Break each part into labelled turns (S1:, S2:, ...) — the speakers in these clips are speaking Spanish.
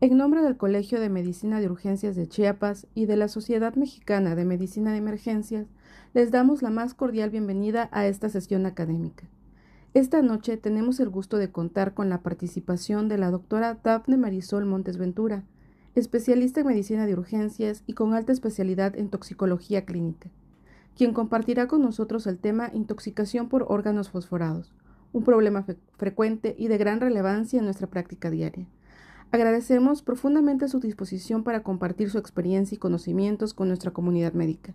S1: En nombre del Colegio de Medicina de Urgencias de Chiapas y de la Sociedad Mexicana de Medicina de Emergencias, les damos la más cordial bienvenida a esta sesión académica. Esta noche tenemos el gusto de contar con la participación de la doctora Dafne Marisol Montes Ventura, especialista en medicina de urgencias y con alta especialidad en toxicología clínica, quien compartirá con nosotros el tema intoxicación por órganos fosforados, un problema frecuente y de gran relevancia en nuestra práctica diaria. Agradecemos profundamente su disposición para compartir su experiencia y conocimientos con nuestra comunidad médica.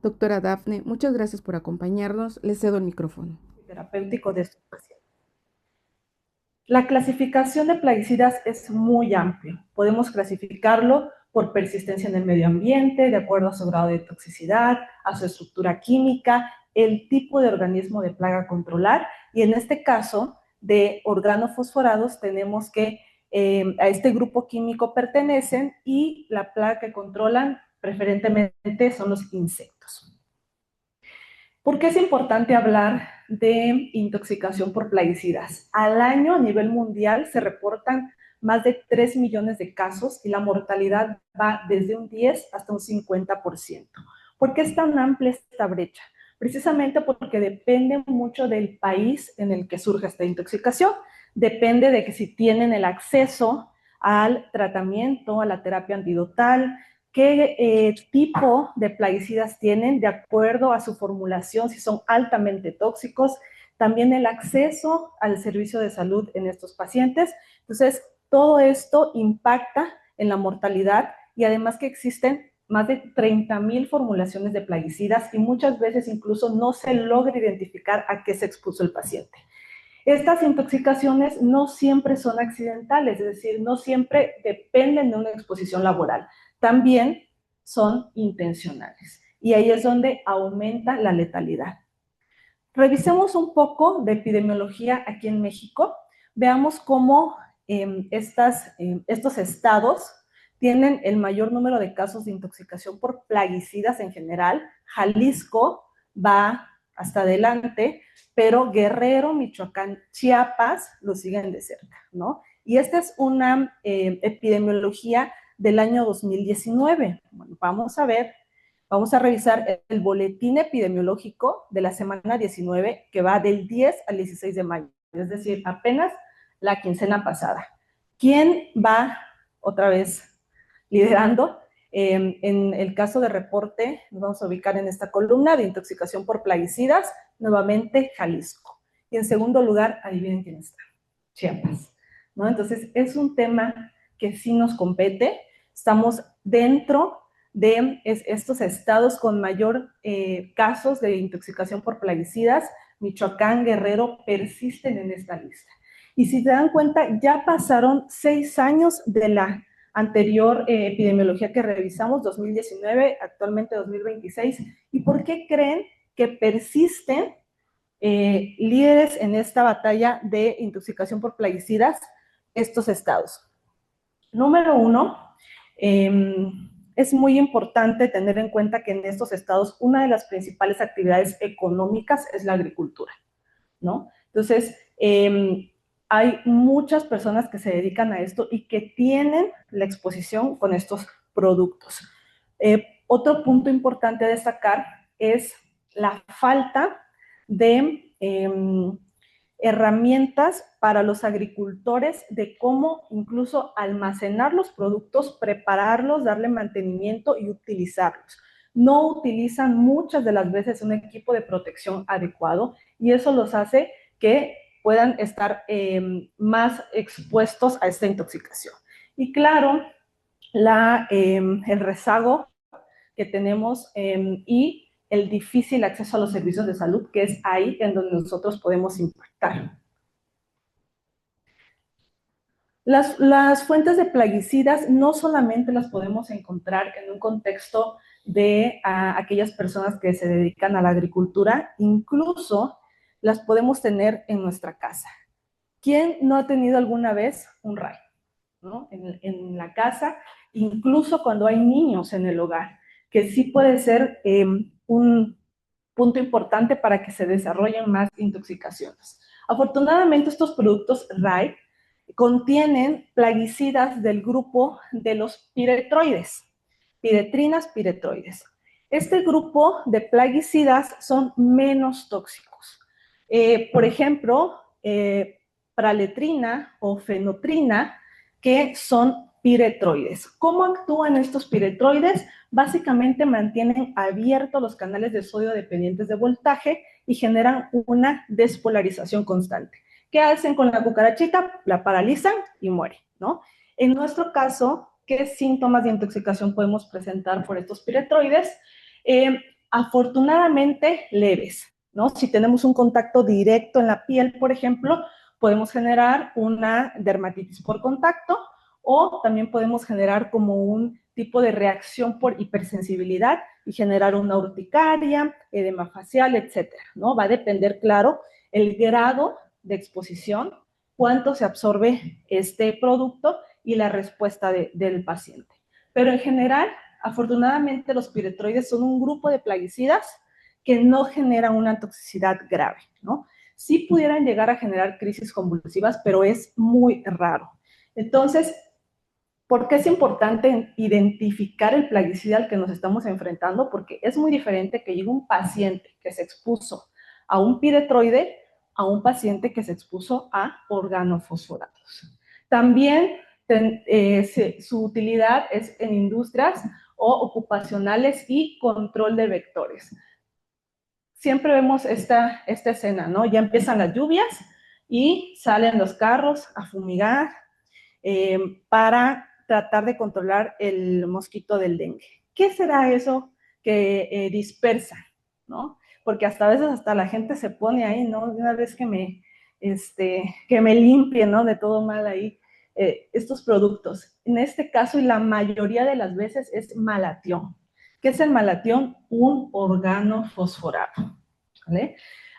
S1: Doctora Dafne, muchas gracias por acompañarnos. Le cedo el micrófono.
S2: Terapéutico de estos pacientes. La clasificación de plaguicidas es muy amplia. Podemos clasificarlo por persistencia en el medio ambiente, de acuerdo a su grado de toxicidad, a su estructura química, el tipo de organismo de plaga a controlar, y en este caso de organofosforados tenemos que a este grupo químico pertenecen y la plaga que controlan preferentemente son los insectos. ¿Por qué es importante hablar de intoxicación por plaguicidas? Al año a nivel mundial se reportan más de 3 millones de casos y la mortalidad va desde un 10 hasta un 50%. ¿Por qué es tan amplia esta brecha? Precisamente porque depende mucho del país en el que surge esta intoxicación. Depende de que si tienen el acceso al tratamiento, a la terapia antidotal, qué tipo de plaguicidas tienen de acuerdo a su formulación, si son altamente tóxicos, también el acceso al servicio de salud en estos pacientes. Entonces, todo esto impacta en la mortalidad y además que existen más de 30,000 formulaciones de plaguicidas y muchas veces incluso no se logra identificar a qué se expuso el paciente. Estas intoxicaciones no siempre son accidentales, es decir, no siempre dependen de una exposición laboral, también son intencionales. Y ahí es donde aumenta la letalidad. Revisemos un poco de epidemiología aquí en México. Veamos cómo estos estados tienen el mayor número de casos de intoxicación por plaguicidas en general. Jalisco va hasta adelante, pero Guerrero, Michoacán, Chiapas lo siguen de cerca, ¿no? Y esta es una epidemiología del año 2019. Bueno, vamos a revisar el boletín epidemiológico de la semana 19, que va del 10 al 16 de mayo, es decir, apenas la quincena pasada. ¿Quién va otra vez liderando? En el caso de reporte, nos vamos a ubicar en esta columna de intoxicación por plaguicidas, nuevamente Jalisco. Y en segundo lugar, adivinen quién está, Chiapas, ¿no? Entonces, es un tema que sí nos compete, estamos dentro de estos estados con mayor casos de intoxicación por plaguicidas. Michoacán, Guerrero persisten en esta lista. Y si se dan cuenta, ya pasaron 6 años de la anterior epidemiología que revisamos, 2019, actualmente 2026. ¿Y por qué creen que persisten líderes en esta batalla de intoxicación por plaguicidas estos estados? Número uno, es muy importante tener en cuenta que en estos estados una de las principales actividades económicas es la agricultura, ¿no? Entonces, hay muchas personas que se dedican a esto y que tienen la exposición con estos productos. Otro punto importante a destacar es la falta de herramientas para los agricultores de cómo incluso almacenar los productos, prepararlos, darle mantenimiento y utilizarlos. No utilizan muchas de las veces un equipo de protección adecuado y eso los hace que puedan estar más expuestos a esta intoxicación. Y claro, el rezago que tenemos y el difícil acceso a los servicios de salud, que es ahí en donde nosotros podemos impactar. Las fuentes de plaguicidas no solamente las podemos encontrar en un contexto de aquellas personas que se dedican a la agricultura, incluso las podemos tener en nuestra casa. ¿Quién no ha tenido alguna vez un rayo, ¿no? En la casa, incluso cuando hay niños en el hogar, que sí puede ser un punto importante para que se desarrollen más intoxicaciones. Afortunadamente, estos productos RAI contienen plaguicidas del grupo de los piretroides, piretrinas, piretroides. Este grupo de plaguicidas son menos tóxicos. Por ejemplo, praletrina o fenotrina, que son piretroides. ¿Cómo actúan estos piretroides? Básicamente mantienen abiertos los canales de sodio dependientes de voltaje y generan una despolarización constante. ¿Qué hacen con la cucarachita? La paralizan y muere, ¿no? En nuestro caso, ¿qué síntomas de intoxicación podemos presentar por estos piretroides? Afortunadamente, leves, ¿no? Si tenemos un contacto directo en la piel, por ejemplo, podemos generar una dermatitis por contacto, o también podemos generar como un tipo de reacción por hipersensibilidad y generar una urticaria, edema facial, etcétera, ¿no? Va a depender, claro, el grado de exposición, cuánto se absorbe este producto y la respuesta del paciente. Pero en general, afortunadamente, los piretroides son un grupo de plaguicidas que no generan una toxicidad grave, ¿no? Sí pudieran llegar a generar crisis convulsivas, pero es muy raro. Entonces, ¿por qué es importante identificar el plaguicida al que nos estamos enfrentando? Porque es muy diferente que llegue un paciente que se expuso a un piretroide a un paciente que se expuso a organofosforados. También su utilidad es en industrias o ocupacionales y control de vectores. Siempre vemos esta escena, ¿no? Ya empiezan las lluvias y salen los carros a fumigar para tratar de controlar el mosquito del dengue. ¿Qué será eso que dispersa, ¿no? Porque hasta a veces hasta la gente se pone ahí, ¿no? Una vez que me limpie, ¿no? De todo mal ahí estos productos. En este caso, y la mayoría de las veces, es malatión. ¿Qué es el malatión? Un organofosforado, ¿vale?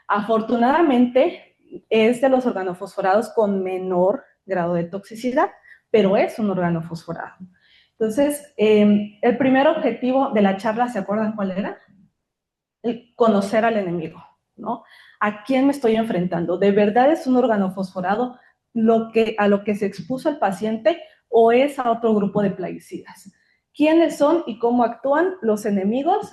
S2: Afortunadamente, es de los organofosforados con menor grado de toxicidad, pero es un organofosforado. Entonces, el primer objetivo de la charla, ¿se acuerdan cuál era? El conocer al enemigo, ¿no? ¿A quién me estoy enfrentando? ¿De verdad es un organofosforado a lo que se expuso el paciente o es a otro grupo de plaguicidas? ¿Quiénes son y cómo actúan los enemigos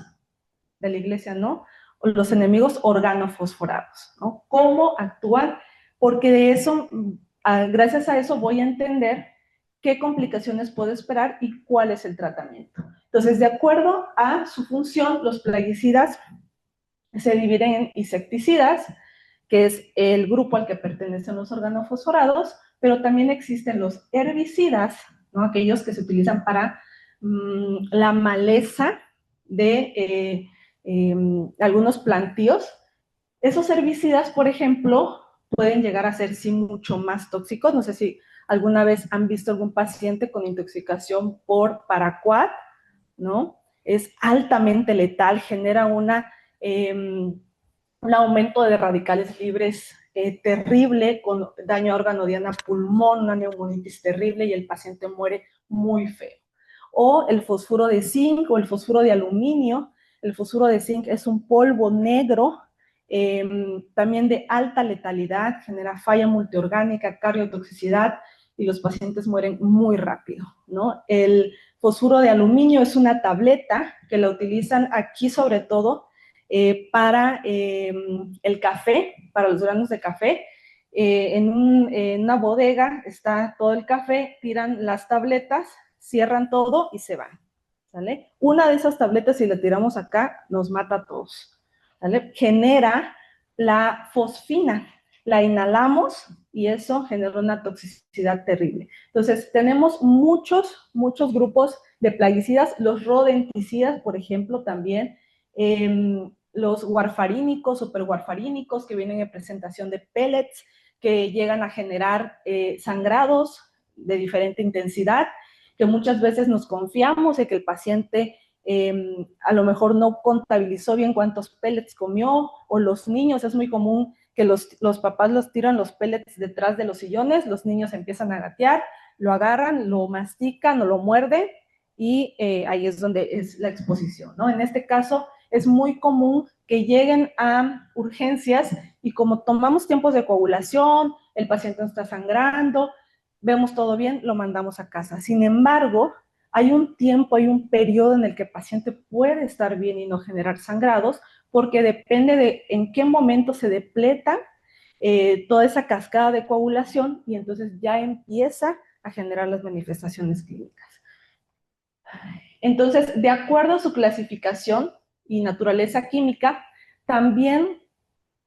S2: de la iglesia, no? O los enemigos organofosforados, ¿no? ¿Cómo actúan? Porque de eso, gracias a eso voy a entender qué complicaciones puedo esperar y cuál es el tratamiento. Entonces, de acuerdo a su función, los plaguicidas se dividen en insecticidas, que es el grupo al que pertenecen los organofosforados, pero también existen los herbicidas, ¿no? Aquellos que se utilizan para la maleza de algunos plantíos. Esos herbicidas, por ejemplo, pueden llegar a ser sí mucho más tóxicos. No sé si alguna vez han visto algún paciente con intoxicación por paraquat, ¿no? Es altamente letal, genera un aumento de radicales libres terrible, con daño a órgano diana pulmón, una neumonitis terrible y el paciente muere muy feo. O el fosfuro de zinc o el fosfuro de aluminio. El fosfuro de zinc es un polvo negro, también de alta letalidad, genera falla multiorgánica, cardiotoxicidad y los pacientes mueren muy rápido, ¿no? El fosfuro de aluminio es una tableta que la utilizan aquí sobre todo para el café, para los granos de café. En una bodega está todo el café, tiran las tabletas, cierran todo y se van, ¿sale? Una de esas tabletas, si la tiramos acá, nos mata a todos, ¿sale? Genera la fosfina, la inhalamos y eso genera una toxicidad terrible. Entonces, tenemos muchos grupos de plaguicidas, los rodenticidas, por ejemplo, también, los warfarínicos, superwarfarínicos, que vienen en presentación de pellets, que llegan a generar sangrados de diferente intensidad, que muchas veces nos confiamos de que el paciente a lo mejor no contabilizó bien cuántos pellets comió, o los niños, es muy común que los papás los tiran los pellets detrás de los sillones, los niños empiezan a gatear, lo agarran, lo mastican o lo muerden, y ahí es donde es la exposición, ¿no? En este caso es muy común que lleguen a urgencias y como tomamos tiempos de coagulación, el paciente no está sangrando, vemos todo bien, lo mandamos a casa. Sin embargo, hay un tiempo, hay un periodo en el que el paciente puede estar bien y no generar sangrados, porque depende de en qué momento se depleta toda esa cascada de coagulación y entonces ya empieza a generar las manifestaciones clínicas. Entonces, de acuerdo a su clasificación y naturaleza química, también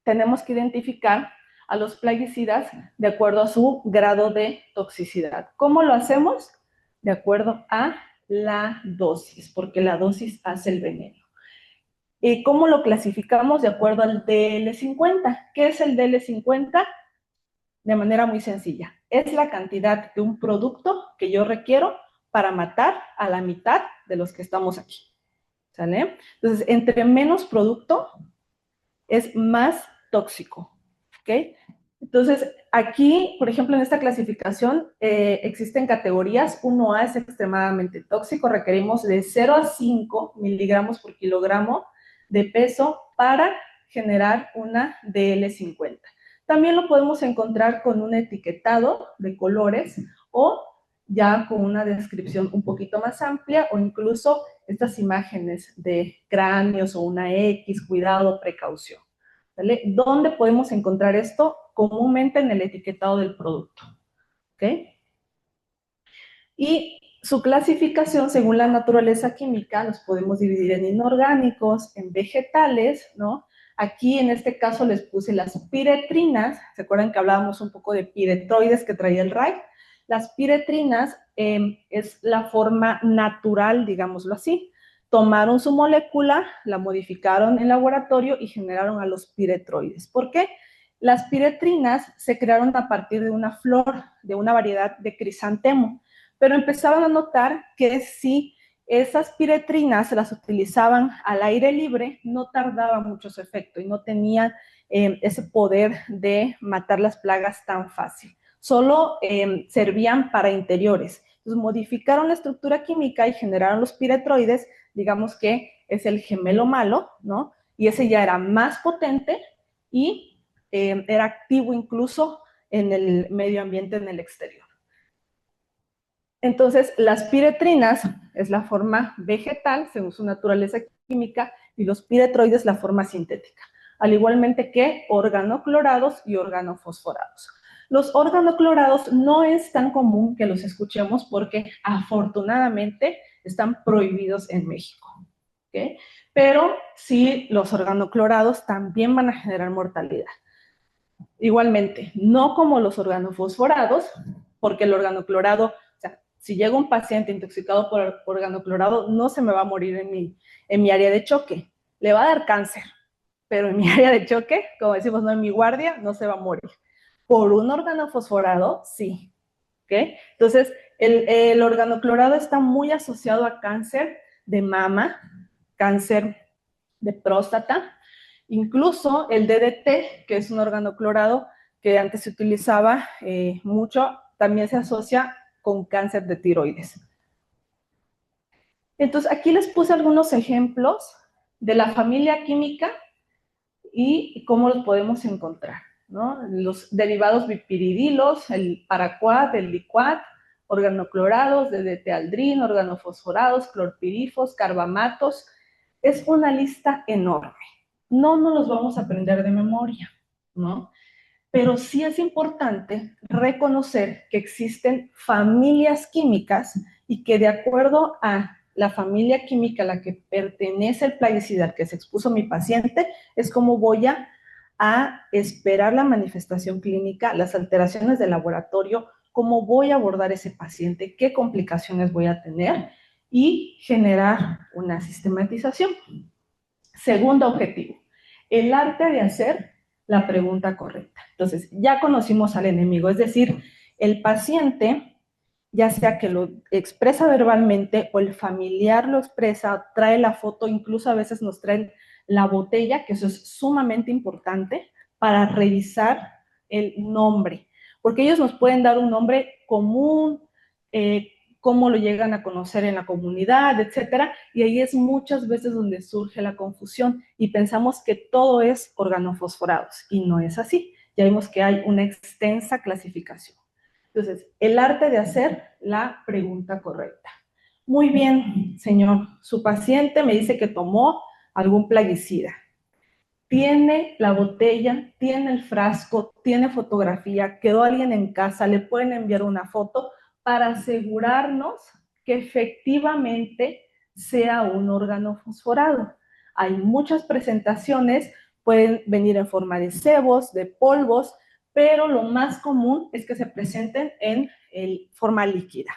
S2: tenemos que identificar a los plaguicidas de acuerdo a su grado de toxicidad. ¿Cómo lo hacemos? De acuerdo a la dosis, porque la dosis hace el veneno. ¿Y cómo lo clasificamos? De acuerdo al DL50. ¿Qué es el DL50? De manera muy sencilla. Es la cantidad de un producto que yo requiero para matar a la mitad de los que estamos aquí. ¿Sale? Entonces, entre menos producto, es más tóxico. ¿Ok? Entonces, aquí, por ejemplo, en esta clasificación existen categorías. 1A es extremadamente tóxico, requerimos de 0 a 5 miligramos por kilogramo de peso para generar una DL50. También lo podemos encontrar con un etiquetado de colores o ya con una descripción un poquito más amplia o incluso estas imágenes de cráneos o una X, cuidado, precaución. ¿Vale? ¿Dónde podemos encontrar esto? Comúnmente en el etiquetado del producto. ¿Ok? Y su clasificación, según la naturaleza química, los podemos dividir en inorgánicos, en vegetales, ¿no? Aquí, en este caso, les puse las piretrinas. ¿Se acuerdan que hablábamos un poco de piretroides que traía el RAI? Las piretrinas es la forma natural, digámoslo así. Tomaron su molécula, la modificaron en laboratorio y generaron a los piretroides. ¿Por qué? Las piretrinas se crearon a partir de una flor, de una variedad de crisantemo, pero empezaron a notar que si esas piretrinas las utilizaban al aire libre, no tardaba mucho su efecto y no tenía ese poder de matar las plagas tan fácil. Solo servían para interiores. Entonces modificaron la estructura química y generaron los piretroides, digamos que es el gemelo malo, ¿no? Y ese ya era más potente y era activo incluso en el medio ambiente, en el exterior. Entonces, las piretrinas es la forma vegetal, según su naturaleza química, y los piretroides la forma sintética, al igualmente que organoclorados y organofosforados. Los organoclorados no es tan común que los escuchemos porque afortunadamente están prohibidos en México. ¿Okay? Pero sí, los organoclorados también van a generar mortalidad. Igualmente, no como los organofosforados, porque el organoclorado, o sea, si llega un paciente intoxicado por organoclorado, no se me va a morir en mi área de choque. Le va a dar cáncer, pero en mi área de choque, como decimos, no en mi guardia, no se va a morir. Por un organofosforado, sí. ¿Okay? Entonces, el organoclorado está muy asociado a cáncer de mama, cáncer de próstata, incluso el DDT, que es un organoclorado que antes se utilizaba mucho, también se asocia con cáncer de tiroides. Entonces, aquí les puse algunos ejemplos de la familia química y cómo los podemos encontrar, ¿no? Los derivados bipiridilos, el paraquat, el licuat, organoclorados, DDT-aldrin, organofosforados, clorpirifos, carbamatos. Es una lista enorme. No nos los vamos a aprender de memoria, ¿no? Pero sí es importante reconocer que existen familias químicas y que de acuerdo a la familia química a la que pertenece el plaguicida que se expuso mi paciente, es como voy a esperar la manifestación clínica, las alteraciones del laboratorio, cómo voy a abordar ese paciente, qué complicaciones voy a tener y generar una sistematización. Segundo objetivo, el arte de hacer la pregunta correcta. Entonces, ya conocimos al enemigo, es decir, el paciente, ya sea que lo expresa verbalmente o el familiar lo expresa, trae la foto, incluso a veces nos traen la botella, que eso es sumamente importante para revisar el nombre, porque ellos nos pueden dar un nombre común, cómo lo llegan a conocer en la comunidad, etcétera, y ahí es muchas veces donde surge la confusión y pensamos que todo es organofosforados y no es así. Ya vimos que hay una extensa clasificación. Entonces, el arte de hacer la pregunta correcta. Muy bien, señor. Su paciente me dice que tomó algún plaguicida. Tiene la botella, tiene el frasco, tiene fotografía, quedó alguien en casa, le pueden enviar una foto para asegurarnos que efectivamente sea un órgano fosforado. Hay muchas presentaciones, pueden venir en forma de sebos, de polvos, pero lo más común es que se presenten en forma líquida.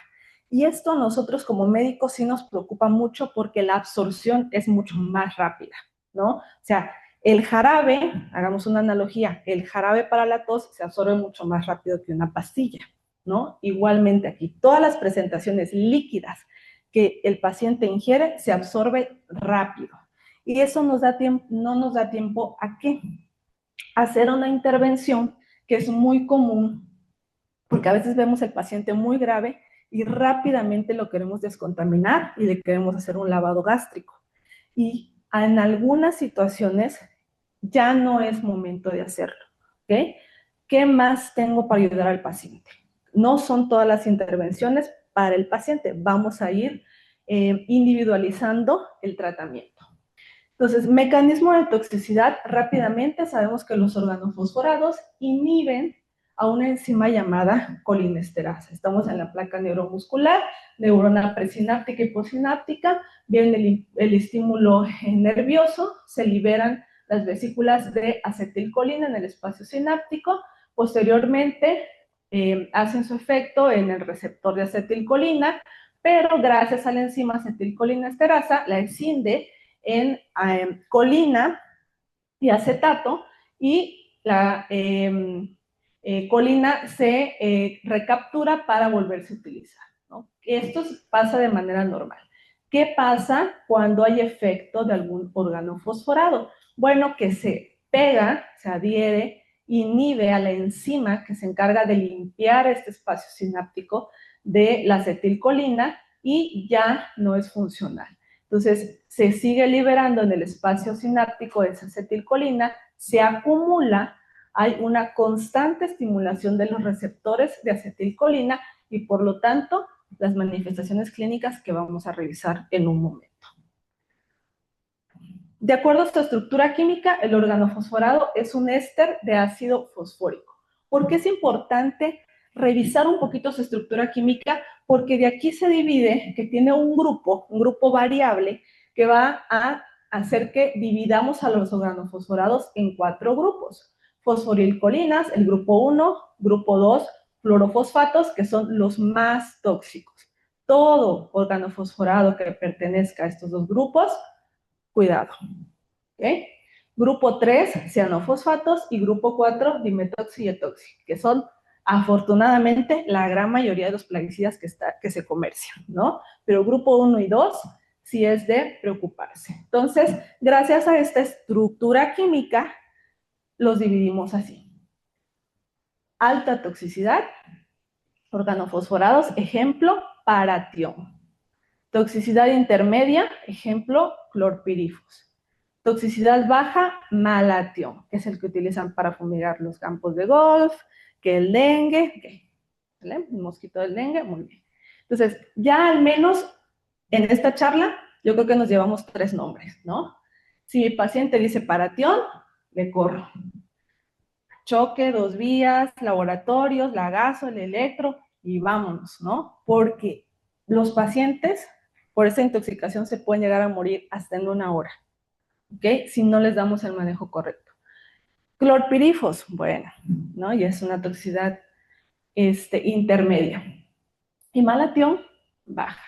S2: Y esto a nosotros como médicos sí nos preocupa mucho porque la absorción es mucho más rápida, ¿no? O sea, el jarabe, hagamos una analogía, el jarabe para la tos se absorbe mucho más rápido que una pastilla, ¿no? Igualmente aquí, todas las presentaciones líquidas que el paciente ingiere se absorbe rápido. Y eso no nos da tiempo a qué? Hacer una intervención que es muy común, porque a veces vemos el paciente muy grave y rápidamente lo queremos descontaminar y le queremos hacer un lavado gástrico. Y en algunas situaciones ya no es momento de hacerlo, ¿ok? ¿Qué más tengo para ayudar al paciente? No son todas las intervenciones para el paciente, vamos a ir individualizando el tratamiento. Entonces, mecanismo de toxicidad, rápidamente sabemos que los organofosforados inhiben a una enzima llamada colinesterasa. Estamos en la placa neuromuscular, neurona presináptica y postsináptica, viene el estímulo nervioso, se liberan las vesículas de acetilcolina en el espacio sináptico, posteriormente hacen su efecto en el receptor de acetilcolina, pero gracias a la enzima acetilcolinesterasa, la escinde en colina y acetato, y la colina se recaptura para volverse a utilizar, ¿no? Esto pasa de manera normal. ¿Qué pasa cuando hay efecto de algún órgano fosforado? Bueno, que se pega, se adhiere, inhibe a la enzima que se encarga de limpiar este espacio sináptico de la acetilcolina y ya no es funcional. Entonces, se sigue liberando en el espacio sináptico esa acetilcolina, se acumula, hay una constante estimulación de los receptores de acetilcolina y por lo tanto, las manifestaciones clínicas que vamos a revisar en un momento. De acuerdo a esta estructura química, el organofosforado es un éster de ácido fosfórico. ¿Por qué es importante revisar un poquito su estructura química? Porque de aquí se divide, que tiene un grupo variable, que va a hacer que dividamos a los organofosforados en 4 grupos. Fosforilcolinas, el grupo 1, grupo 2, fluorofosfatos, que son los más tóxicos. Todo organofosforado que pertenezca a estos 2 grupos, cuidado. ¿Okay? Grupo 3, cianofosfatos, y grupo 4, dimetoxi y etoxi, que son afortunadamente la gran mayoría de los plaguicidas que se comercian, ¿no? Pero grupo 1 y 2 sí es de preocuparse. Entonces, gracias a esta estructura química, los dividimos así. Alta toxicidad, organofosforados, ejemplo, paratión. Toxicidad intermedia, ejemplo, clorpirifos. Toxicidad baja, malatión, que es el que utilizan para fumigar los campos de golf, que el dengue, okay. ¿Vale? El mosquito del dengue, muy bien. Entonces, ya al menos en esta charla, yo creo que nos llevamos 3 nombres, ¿no? Si mi paciente dice paratión, le corro. Choque, 2 vías, laboratorios, lagazo, el electro, y vámonos, ¿no? Porque los pacientes, por esa intoxicación, se pueden llegar a morir hasta en 1 hora. ¿Ok? Si no les damos el manejo correcto. Clorpirifos, bueno, ¿no? Ya es una toxicidad intermedia. Y malatión, baja.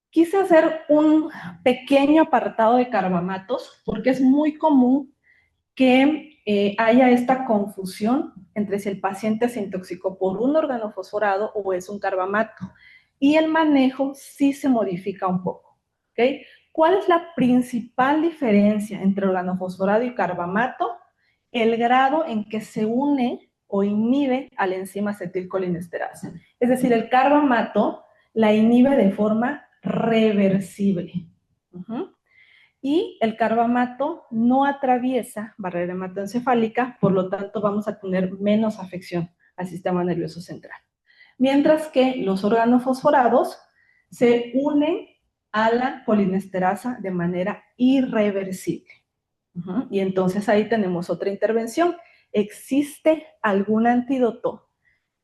S2: Quise hacer un pequeño apartado de carbamatos porque es muy común que haya esta confusión entre si el paciente se intoxicó por un organofosforado o es un carbamato. Y el manejo sí se modifica un poco, ¿ok? ¿Cuál es la principal diferencia entre organofosforado y carbamato? El grado en que se une o inhibe a la enzima acetilcolinesterasa. Es decir, el carbamato la inhibe de forma reversible. Y el carbamato no atraviesa barrera hematoencefálica, por lo tanto vamos a tener menos afección al sistema nervioso central. Mientras que los organofosforados se unen a la colinesterasa de manera irreversible. Y entonces ahí tenemos otra intervención. ¿Existe algún antídoto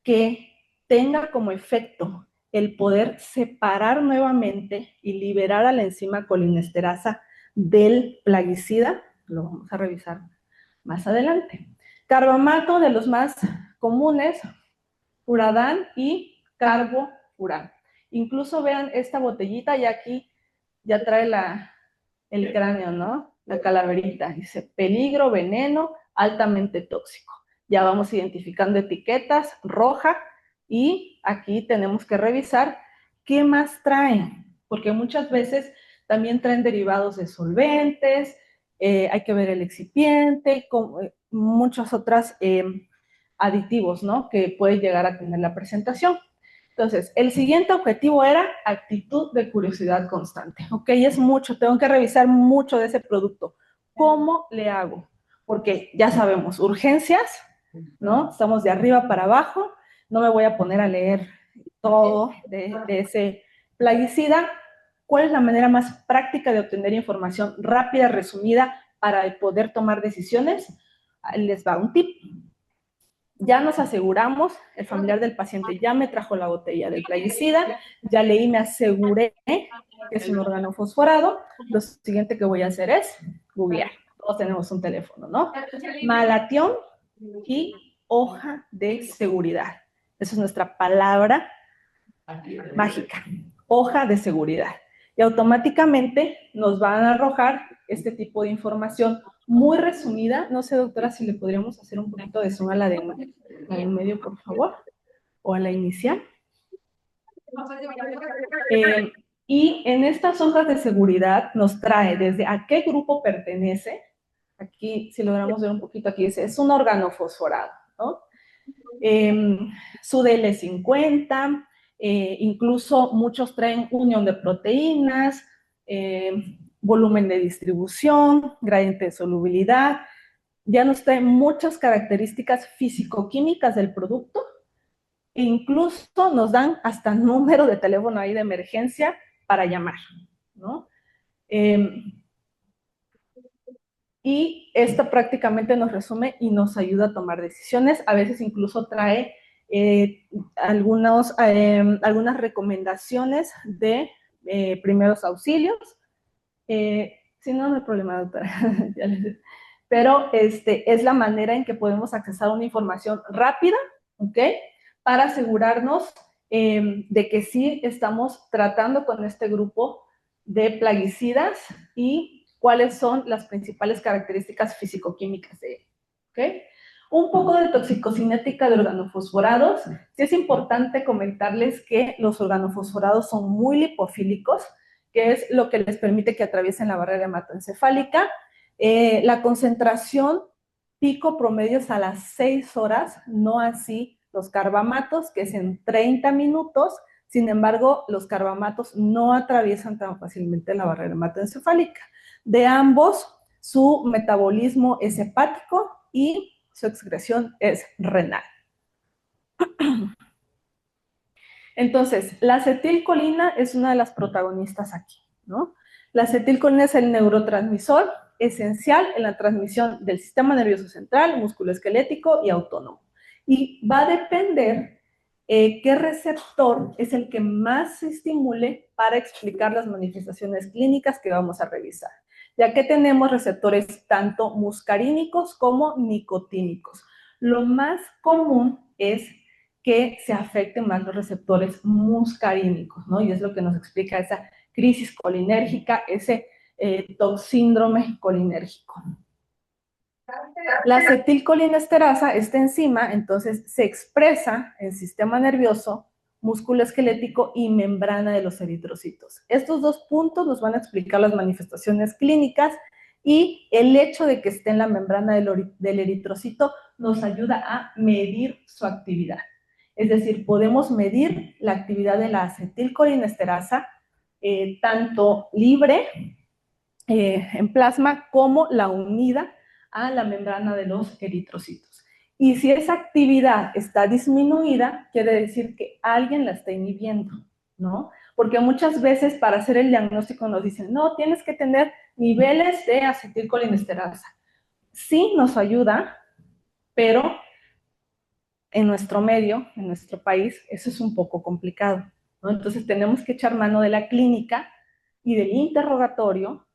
S2: que tenga como efecto el poder separar nuevamente y liberar a la enzima colinesterasa del plaguicida? Lo vamos a revisar más adelante. Carbamato, de los más comunes, furadán y carbofurán. Incluso vean esta botellita, y aquí ya trae el cráneo, ¿no? La calaverita. Dice, peligro, veneno, altamente tóxico. Ya vamos identificando etiquetas, roja, y aquí tenemos que revisar qué más traen, porque muchas veces también traen derivados de solventes, hay que ver el excipiente, muchos otros aditivos, ¿no? Que puede llegar a tener la presentación. Entonces, el siguiente objetivo era actitud de curiosidad constante. Ok, es mucho, tengo que revisar mucho de ese producto. ¿Cómo le hago? Porque ya sabemos, urgencias, ¿no? Estamos de arriba para abajo, no me voy a poner a leer todo de ese plaguicida. ¿Cuál es la manera más práctica de obtener información rápida, resumida, para poder tomar decisiones? Les va un tip. Ya nos aseguramos, el familiar del paciente ya me trajo la botella del plaguicida, ya leí, me aseguré que es un órgano fosforado. Lo siguiente que voy a hacer es googlear. Todos tenemos un teléfono, ¿no? Malatión y hoja de seguridad. Esa es nuestra palabra mágica, hoja de seguridad. Y automáticamente nos van a arrojar este tipo de información muy resumida. No sé, doctora, si le podríamos hacer un poquito de zoom a la de en medio, por favor, o a la inicial. Y en estas hojas de seguridad nos trae desde a qué grupo pertenece. Aquí, si logramos ver un poquito, aquí dice, es un órgano fosforado, ¿no? Su DL50, incluso muchos traen unión de proteínas, volumen de distribución, gradiente de solubilidad. Ya nos traen muchas características físico-químicas del producto, e incluso nos dan hasta número de teléfono ahí de emergencia para llamar, ¿no? Y esto prácticamente nos resume y nos ayuda a tomar decisiones. A veces incluso trae algunas recomendaciones de primeros auxilios. Si no, no hay problema, doctora. Pero es la manera en que podemos accesar una información rápida, ¿ok? Para asegurarnos de que sí estamos tratando con este grupo de plaguicidas y cuáles son las principales características físico-químicas de él, ¿ok? Un poco de toxicocinética de organofosforados. Sí es importante comentarles que los organofosforados son muy lipofílicos, que es lo que les permite que atraviesen la barrera hematoencefálica. La concentración pico promedio es a las 6 horas, no así los carbamatos, que es en 30 minutos. Sin embargo, los carbamatos no atraviesan tan fácilmente la barrera hematoencefálica. De ambos, su metabolismo es hepático y su excreción es renal. Entonces, la acetilcolina es una de las protagonistas aquí, ¿no? La acetilcolina es el neurotransmisor esencial en la transmisión del sistema nervioso central, musculoesquelético y autónomo. Y va a depender qué receptor es el que más se estimule para explicar las manifestaciones clínicas que vamos a revisar, ya que tenemos receptores tanto muscarínicos como nicotínicos. Lo más común es que se afecten más los receptores muscarínicos, ¿no? Y es lo que nos explica esa crisis colinérgica, ese síndrome colinérgico. La acetilcolinesterasa, esta enzima, entonces se expresa en sistema nervioso, músculo esquelético y membrana de los eritrocitos. Estos dos puntos nos van a explicar las manifestaciones clínicas, y el hecho de que esté en la membrana del eritrocito nos ayuda a medir su actividad. Es decir, podemos medir la actividad de la acetilcolinesterasa tanto libre en plasma como la unida a la membrana de los eritrocitos. Y si esa actividad está disminuida, quiere decir que alguien la está inhibiendo, ¿no? Porque muchas veces para hacer el diagnóstico nos dicen, no, tienes que tener niveles de acetilcolinesterasa. Sí nos ayuda, pero en nuestro medio, en nuestro país, eso es un poco complicado, ¿no? Entonces tenemos que echar mano de la clínica y del interrogatorio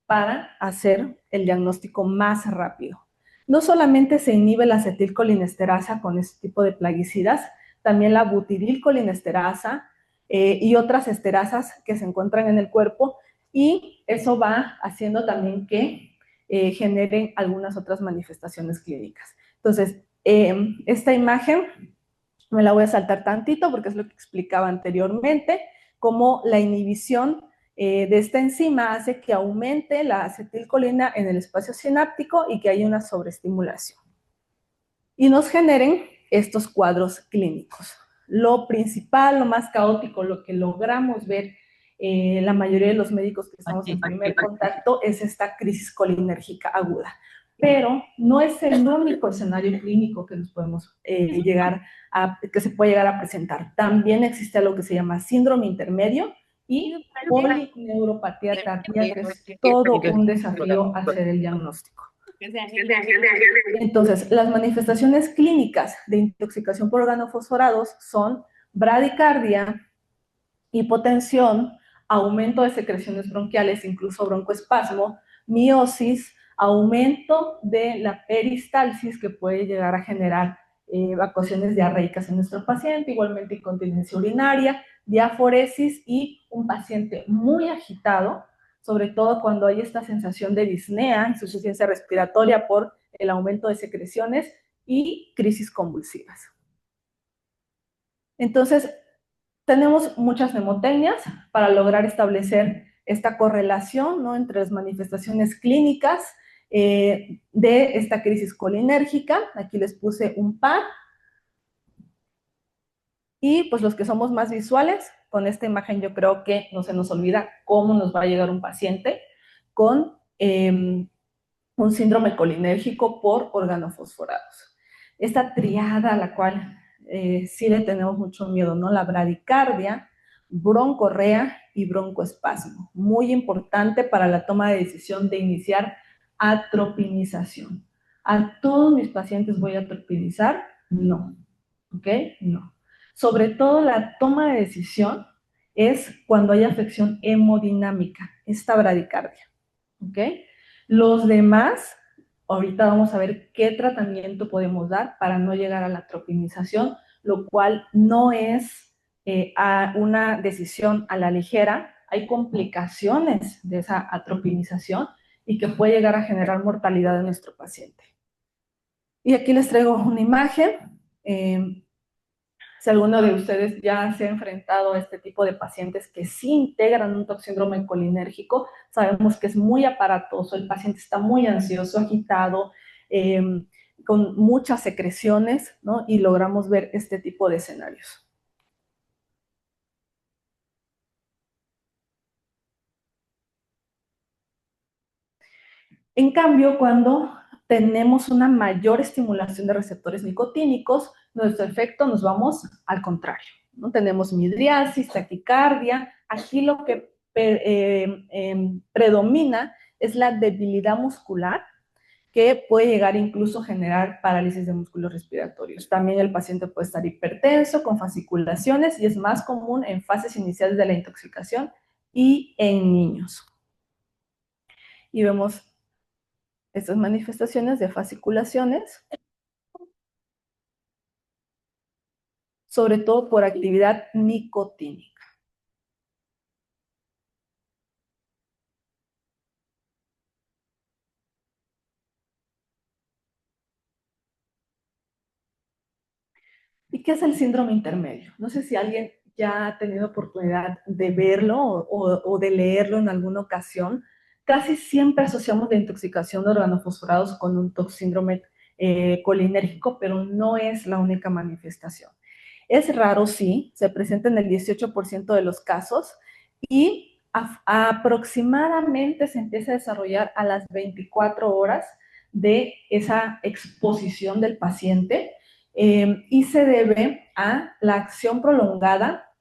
S2: para hacer el diagnóstico más rápido. No solamente se inhibe la acetilcolinesterasa con este tipo de plaguicidas, también la butidilcolinesterasa y otras esterasas que se encuentran en el cuerpo, y eso va haciendo también que generen algunas otras manifestaciones clínicas. Entonces, esta imagen me la voy a saltar tantito porque es lo que explicaba anteriormente, cómo la inhibición de esta enzima hace que aumente la acetilcolina en el espacio sináptico y que haya una sobreestimulación. Y nos generen estos cuadros clínicos. Lo principal, lo más caótico, lo que logramos ver la mayoría de los médicos que estamos en primer contacto es esta crisis colinérgica aguda. Pero no es el único escenario clínico que nos podemos que se puede llegar a presentar. También existe algo que se llama síndrome intermedio y polineuropatía tardía, que es todo un desafío hacer el diagnóstico. Entonces, las manifestaciones clínicas de intoxicación por organofosforados son bradicardia, hipotensión, aumento de secreciones bronquiales, incluso broncoespasmo, miosis, aumento de la peristalsis que puede llegar a generar evacuaciones diarreicas en nuestro paciente, igualmente incontinencia urinaria, diaforesis y un paciente muy agitado, sobre todo cuando hay esta sensación de disnea, insuficiencia respiratoria por el aumento de secreciones y crisis convulsivas. Entonces, tenemos muchas mnemotecnias para lograr establecer esta correlación, ¿no?, entre las manifestaciones clínicas de esta crisis colinérgica. Aquí les puse un par. Y pues los que somos más visuales, con esta imagen yo creo que no se nos olvida cómo nos va a llegar un paciente con un síndrome colinérgico por organofosforados. Esta triada a la cual sí le tenemos mucho miedo, ¿no? La bradicardia, broncorrea y broncoespasmo. Muy importante para la toma de decisión de iniciar atropinización. ¿A todos mis pacientes voy a atropinizar? No. ¿Ok? No. Sobre todo la toma de decisión es cuando hay afección hemodinámica, esta bradicardia. ¿Ok? Los demás, ahorita vamos a ver qué tratamiento podemos dar para no llegar a la atropinización, lo cual no es una decisión a la ligera. Hay complicaciones de esa atropinización y que puede llegar a generar mortalidad en nuestro paciente. Y aquí les traigo una imagen. Si alguno de ustedes ya se ha enfrentado a este tipo de pacientes que sí integran un toxíndrome colinérgico, sabemos que es muy aparatoso, el paciente está muy ansioso, agitado, con muchas secreciones, ¿no? Y logramos ver este tipo de escenarios. En cambio, cuando tenemos una mayor estimulación de receptores nicotínicos, nuestro efecto nos vamos al contrario, ¿no? Tenemos midriasis, taquicardia. Aquí lo que predomina es la debilidad muscular, que puede llegar incluso a generar parálisis de músculos respiratorios. También el paciente puede estar hipertenso, con fasciculaciones, y es más común en fases iniciales de la intoxicación y en niños. Y vemos estas manifestaciones de fasciculaciones, sobre todo por actividad nicotínica. ¿Y qué es el síndrome intermedio? No sé si alguien ya ha tenido oportunidad de verlo o de leerlo en alguna ocasión. Casi siempre asociamos la intoxicación de organofosforados con un síndrome colinérgico, pero no es la única manifestación. Es raro, sí, se presenta en el 18% de los casos y aproximadamente se empieza a desarrollar a las 24 horas de esa exposición del paciente y se debe a la acción prolongada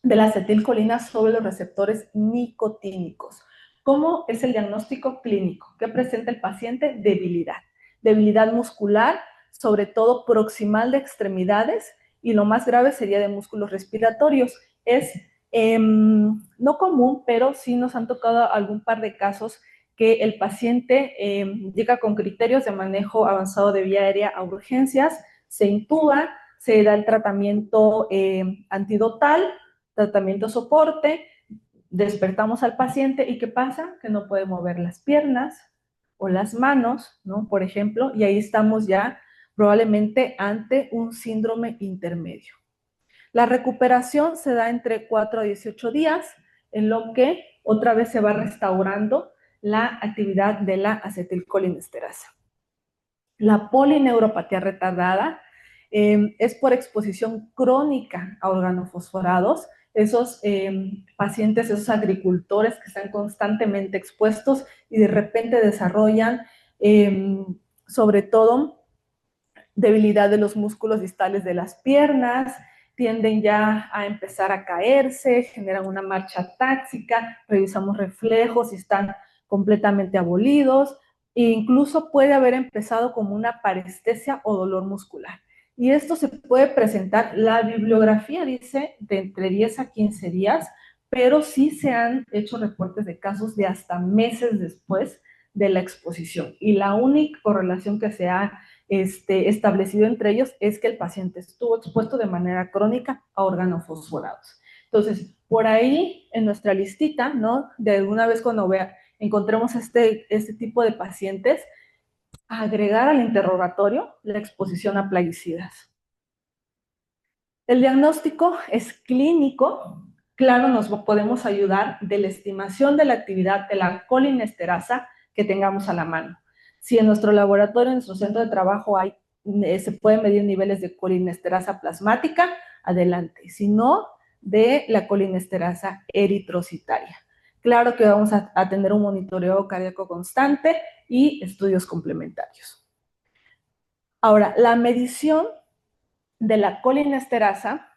S2: de la acetilcolina sobre los receptores nicotínicos. ¿Cómo es el diagnóstico clínico? ¿Qué presenta el paciente? Debilidad. Debilidad muscular, sobre todo proximal de extremidades, y lo más grave sería de músculos respiratorios. Es no común, pero sí nos han tocado algún par de casos que el paciente llega con criterios de manejo avanzado de vía aérea a urgencias, se intuba, se da el tratamiento antidotal, tratamiento soporte, despertamos al paciente y ¿qué pasa? Que no puede mover las piernas o las manos, ¿no? Por ejemplo, y ahí estamos ya probablemente ante un síndrome intermedio. La recuperación se da entre 4 a 18 días, en lo que otra vez se va restaurando la actividad de la acetilcolinesterasa. La polineuropatía retardada es por exposición crónica a organofosforados. Esos pacientes, esos agricultores que están constantemente expuestos y de repente desarrollan sobre todo debilidad de los músculos distales de las piernas, tienden ya a empezar a caerse, generan una marcha táxica, revisamos reflejos y están completamente abolidos, e incluso puede haber empezado como una parestesia o dolor muscular. Y esto se puede presentar, la bibliografía dice de entre 10 a 15 días, pero sí se han hecho reportes de casos de hasta meses después de la exposición. Y la única correlación que se ha establecido entre ellos es que el paciente estuvo expuesto de manera crónica a organofosforados. Entonces, por ahí en nuestra listita, ¿no? De alguna vez cuando encontremos este tipo de pacientes, agregar al interrogatorio la exposición a plaguicidas. El diagnóstico es clínico. Claro, nos podemos ayudar de la estimación de la actividad de la colinesterasa que tengamos a la mano. Si en nuestro laboratorio, en nuestro centro de trabajo se pueden medir niveles de colinesterasa plasmática, adelante. Si no, de la colinesterasa eritrocitaria. Claro que vamos a tener un monitoreo cardíaco constante y estudios complementarios. Ahora, la medición de la colinesterasa,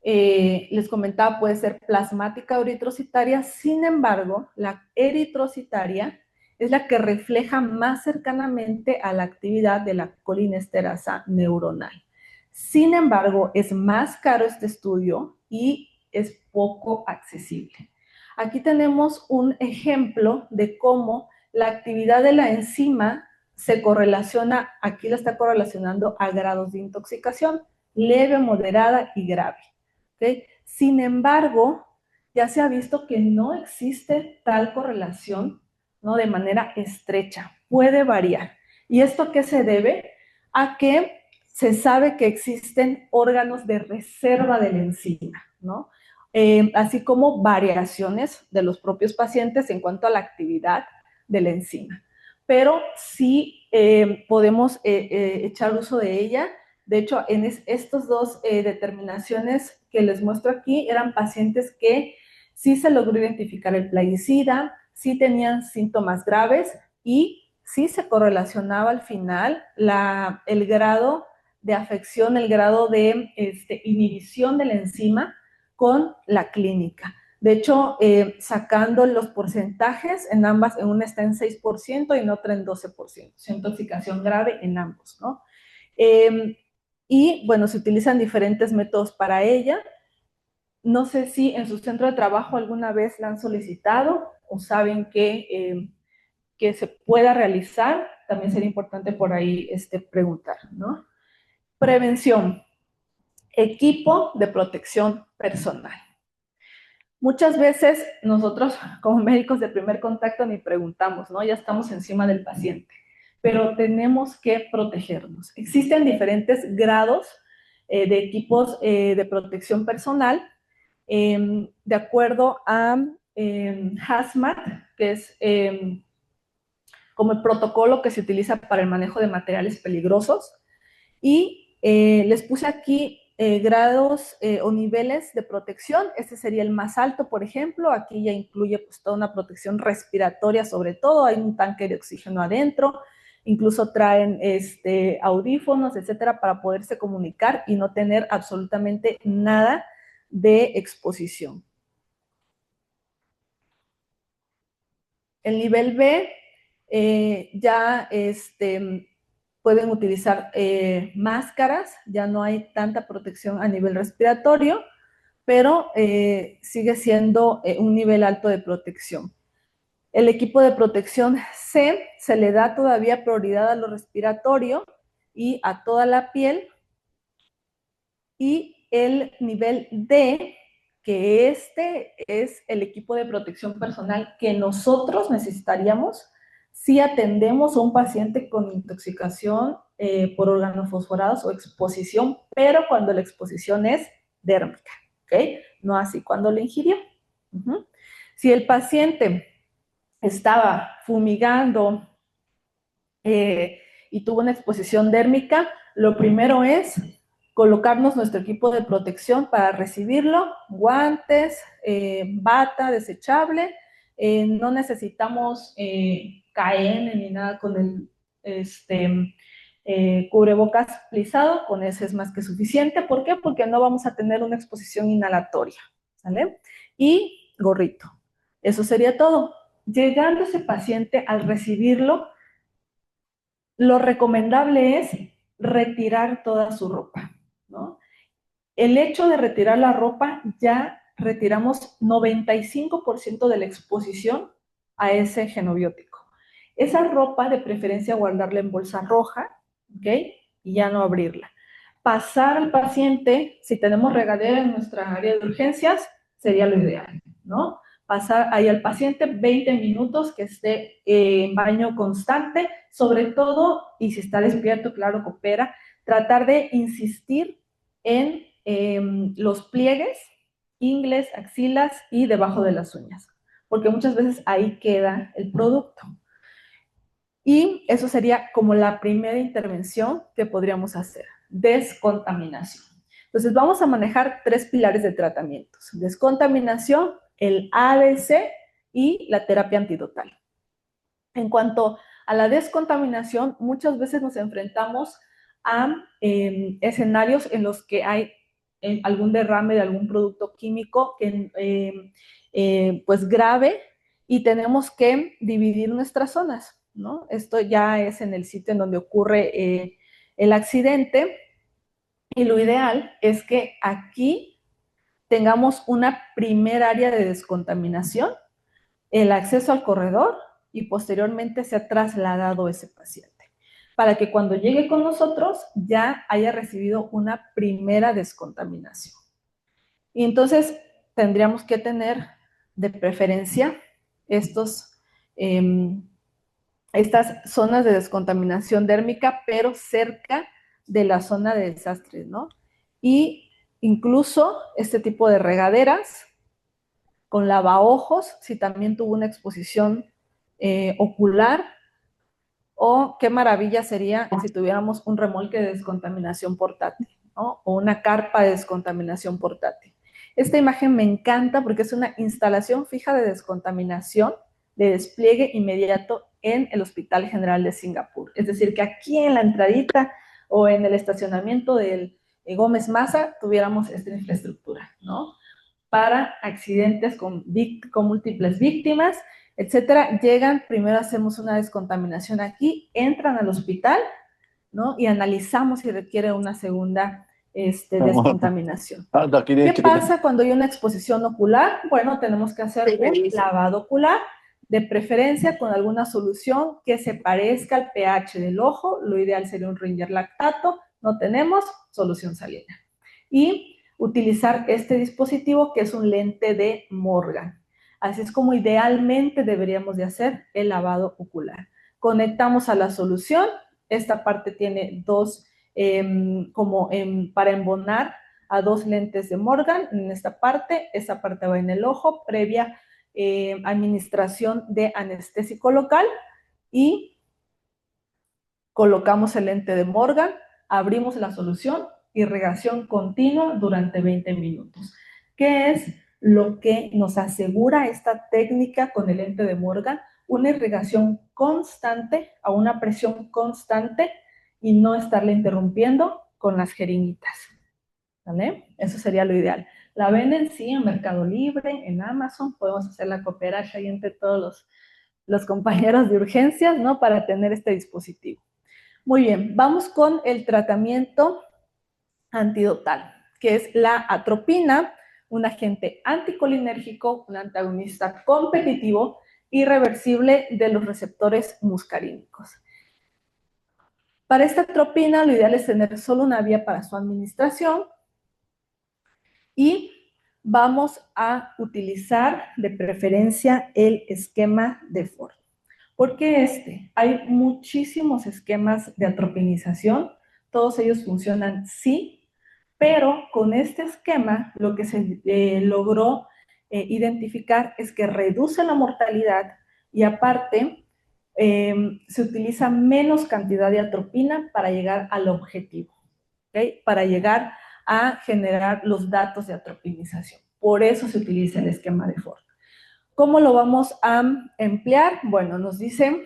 S2: les comentaba, puede ser plasmática o eritrocitaria. Sin embargo, la eritrocitaria es la que refleja más cercanamente a la actividad de la colinesterasa neuronal. Sin embargo, es más caro este estudio y es poco accesible. Aquí tenemos un ejemplo de cómo la actividad de la enzima se correlaciona, aquí la está correlacionando a grados de intoxicación, leve, moderada y grave. ¿Okay? Sin embargo, ya se ha visto que no existe tal correlación, ¿no? De manera estrecha, puede variar. ¿Y esto a qué se debe? A que se sabe que existen órganos de reserva de la enzima, ¿no? Así como variaciones de los propios pacientes en cuanto a la actividad de la enzima. Pero sí podemos echar uso de ella. De hecho, en estas dos determinaciones que les muestro aquí eran pacientes que sí se logró identificar el plaguicida, sí tenían síntomas graves y sí se correlacionaba al final el grado de afección, el grado de inhibición de la enzima con la clínica. De hecho, sacando los porcentajes, en ambas, en una está en 6% y en otra en 12%. Intoxicación grave en ambos, ¿no? Y bueno, se utilizan diferentes métodos para ella. No sé si en su centro de trabajo alguna vez la han solicitado o saben que se pueda realizar. También sería importante por ahí preguntar, ¿no? Prevención. Equipo de protección personal. Muchas veces nosotros como médicos de primer contacto ni preguntamos, ¿no? Ya estamos encima del paciente, pero tenemos que protegernos. Existen diferentes grados de equipos de protección personal de acuerdo a HAZMAT, que es como el protocolo que se utiliza para el manejo de materiales peligrosos. Y les puse aquí grados o niveles de protección. Este sería el más alto, por ejemplo. Aquí ya incluye pues toda una protección respiratoria, sobre todo. Hay un tanque de oxígeno adentro. incluso traen audífonos, etcétera, para poderse comunicar y no tener absolutamente nada de exposición. El nivel B ya pueden utilizar máscaras, ya no hay tanta protección a nivel respiratorio, pero sigue siendo un nivel alto de protección. El equipo de protección C se le da todavía prioridad a lo respiratorio y a toda la piel. Y el nivel D, que es el equipo de protección personal que nosotros necesitaríamos si atendemos a un paciente con intoxicación por organofosforados o exposición, pero cuando la exposición es dérmica, ¿ok? No así cuando lo ingirió. Si el paciente estaba fumigando y tuvo una exposición dérmica, lo primero es colocarnos nuestro equipo de protección para recibirlo, guantes, bata desechable, no necesitamos KN ni nada con el cubrebocas plisado, con ese es más que suficiente. ¿Por qué? Porque no vamos a tener una exposición inhalatoria, ¿sale? Y gorrito. Eso sería todo. Llegando ese paciente, al recibirlo, lo recomendable es retirar toda su ropa, ¿no? El hecho de retirar la ropa, ya retiramos 95% de la exposición a ese genobiótico. Esa ropa, de preferencia, guardarla en bolsa roja, ¿ok? Y ya no abrirla. Pasar al paciente, si tenemos regadera en nuestra área de urgencias, sería lo ideal, ¿no? Pasar ahí al paciente 20 minutos que esté en baño constante, sobre todo, y si está despierto, claro, coopera, tratar de insistir en los pliegues, ingles, axilas y debajo de las uñas, porque muchas veces ahí queda el producto. Y eso sería como la primera intervención que podríamos hacer, descontaminación. Entonces vamos a manejar 3 pilares de tratamientos: descontaminación, el ABC y la terapia antidotal. En cuanto a la descontaminación, muchas veces nos enfrentamos a escenarios en los que hay algún derrame de algún producto químico pues grave, y tenemos que dividir nuestras zonas, ¿no? Esto ya es en el sitio en donde ocurre el accidente, y lo ideal es que aquí tengamos una primera área de descontaminación, el acceso al corredor, y posteriormente se ha trasladado ese paciente, para que cuando llegue con nosotros ya haya recibido una primera descontaminación. Y entonces tendríamos que tener de preferencia estas zonas de descontaminación dérmica, pero cerca de la zona de desastres, ¿no? Y incluso este tipo de regaderas con lavaojos, si también tuvo una exposición ocular, o qué maravilla sería si tuviéramos un remolque de descontaminación portátil, ¿no? O una carpa de descontaminación portátil. Esta imagen me encanta porque es una instalación fija de descontaminación de despliegue inmediato en el Hospital General de Singapur. Es decir, que aquí en la entradita o en el estacionamiento del Gómez Maza tuviéramos esta infraestructura, ¿no? Para accidentes con múltiples víctimas, etcétera. Llegan, primero hacemos una descontaminación aquí, entran al hospital, ¿no? Y analizamos si requiere una segunda descontaminación. ¿Qué pasa cuando hay una exposición ocular? Bueno, tenemos que hacer un lavado ocular, de preferencia con alguna solución que se parezca al pH del ojo. Lo ideal sería un Ringer lactato. No tenemos, solución salina. Y utilizar este dispositivo, que es un lente de Morgan. Así es como idealmente deberíamos de hacer el lavado ocular. Conectamos a la solución. Esta parte tiene dos, para embonar a 2 lentes de Morgan en esta parte va en el ojo, previa administración de anestésico local, y colocamos el lente de Morgan, abrimos la solución, irrigación continua durante 20 minutos. ¿Qué es lo que nos asegura esta técnica con el lente de Morgan? una irrigación constante a una presión constante y no estarle interrumpiendo con las jeringuitas, ¿vale? Eso sería lo ideal. La venden, sí, en Mercado Libre, en Amazon, podemos hacer la cooperacha ahí entre todos los compañeros de urgencias, ¿no? Para tener este dispositivo. Muy bien, vamos con el tratamiento antidotal, que es la atropina, un agente anticolinérgico, un antagonista competitivo irreversible de los receptores muscarínicos. Para esta atropina, lo ideal es tener solo una vía para su administración y vamos a utilizar de preferencia el esquema de Ford. ¿Por qué este? Hay muchísimos esquemas de atropinización, todos ellos funcionan sí, pero con este esquema lo que se logró identificar es que reduce la mortalidad y aparte se utiliza menos cantidad de atropina para llegar al objetivo, ¿okay? Para llegar a generar los datos de atropinización. Por eso se utiliza el esquema de Ford. ¿Cómo lo vamos a emplear? Bueno, nos dicen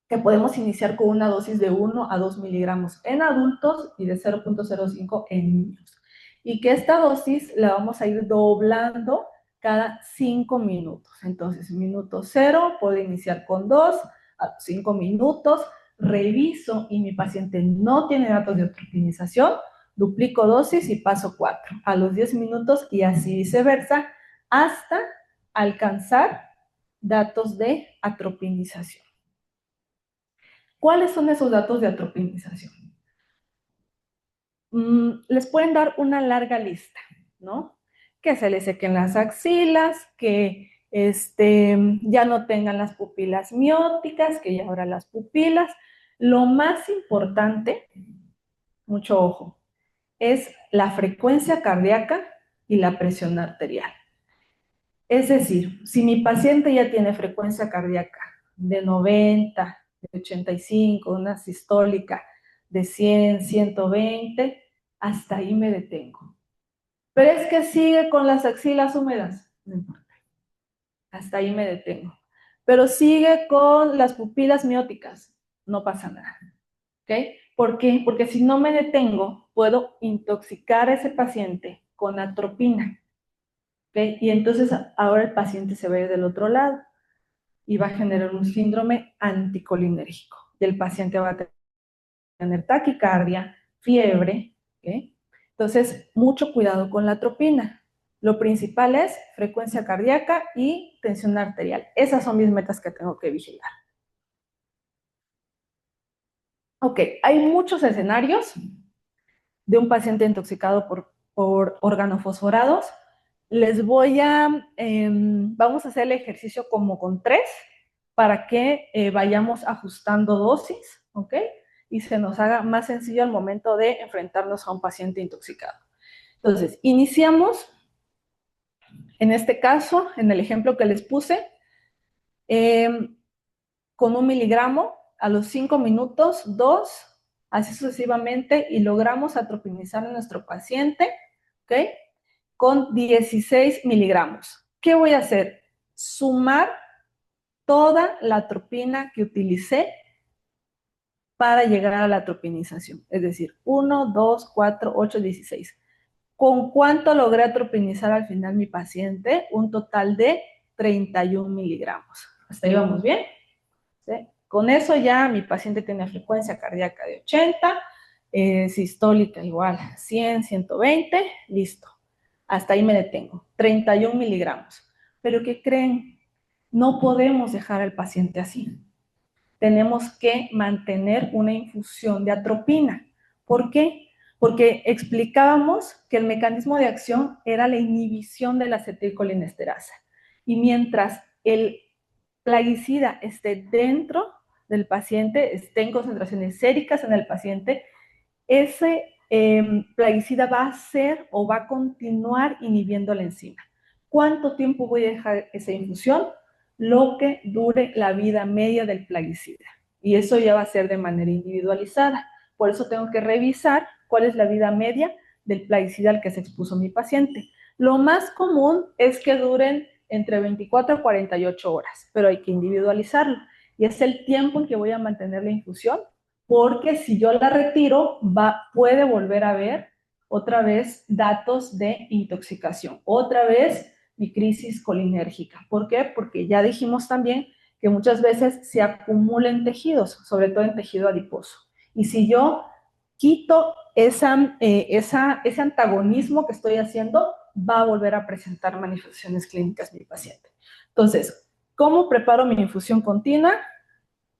S2: que podemos iniciar con una dosis de 1 a 2 miligramos en adultos y de 0.05 en niños. Y que esta dosis la vamos a ir doblando cada 5 minutos. Entonces, minuto 0, puedo iniciar con 2, a 5 minutos, reviso y mi paciente no tiene datos de atropinización, duplico dosis y paso 4 a los 10 minutos y así viceversa hasta alcanzar datos de atropinización. ¿Cuáles son esos datos de atropinización? Les pueden dar una larga lista, ¿no? Que se les sequen las axilas, que ya no tengan las pupilas mióticas, que ya abran las pupilas. Lo más importante, mucho ojo, es la frecuencia cardíaca y la presión arterial. Es decir, si mi paciente ya tiene frecuencia cardíaca de 90, de 85, una sistólica de 100, 120, hasta ahí me detengo. Pero es que sigue con las axilas húmedas, no importa, hasta ahí me detengo. Pero sigue con las pupilas mióticas, no pasa nada, ¿ok? ¿Por qué? Porque si no me detengo, puedo intoxicar a ese paciente con atropina, ¿ok? Y entonces ahora el paciente se va a ir del otro lado y va a generar un síndrome anticolinérgico. Y el paciente va a tener taquicardia, fiebre, ¿ok? Entonces, mucho cuidado con la atropina. Lo principal es frecuencia cardíaca y tensión arterial. Esas son mis metas que tengo que vigilar. Ok, hay muchos escenarios de un paciente intoxicado por organofosforados. Vamos a hacer el ejercicio como con 3 para que vayamos ajustando dosis, ¿ok? Y se nos haga más sencillo al momento de enfrentarnos a un paciente intoxicado. Entonces, iniciamos, en este caso, en el ejemplo que les puse, con 1 miligramo, a los 5 minutos, 2, así sucesivamente, y logramos atropinizar a nuestro paciente, ¿ok? Con 16 miligramos. ¿Qué voy a hacer? Sumar toda la atropina que utilicé para llegar a la atropinización. Es decir, 1, 2, 4, 8, 16. ¿Con cuánto logré atropinizar al final mi paciente? Un total de 31 miligramos. ¿Hasta ahí vamos bien? ¿Sí? Con eso ya mi paciente tiene frecuencia cardíaca de 80, sistólica igual 100, 120, listo. Hasta ahí me detengo. 31 miligramos. ¿Pero qué creen? No podemos dejar al paciente así. Tenemos que mantener una infusión de atropina. ¿Por qué? Porque explicábamos que el mecanismo de acción era la inhibición de la acetilcolinesterasa. Y mientras el plaguicida esté dentro del paciente, esté en concentraciones séricas en el paciente, ese plaguicida va a ser o va a continuar inhibiendo la enzima. ¿Cuánto tiempo voy a dejar esa infusión? Lo que dure la vida media del plaguicida. Y eso ya va a ser de manera individualizada. Por eso tengo que revisar cuál es la vida media del plaguicida al que se expuso mi paciente. Lo más común es que duren entre 24 a 48 horas, pero hay que individualizarlo. Y es el tiempo en que voy a mantener la infusión, porque si yo la retiro, puede volver a haber otra vez datos de intoxicación, otra vez mi crisis colinérgica. ¿Por qué? Porque ya dijimos también que muchas veces se acumulan tejidos, sobre todo en tejido adiposo. Y si yo quito ese antagonismo que estoy haciendo, va a volver a presentar manifestaciones clínicas mi paciente. Entonces, ¿cómo preparo mi infusión continua?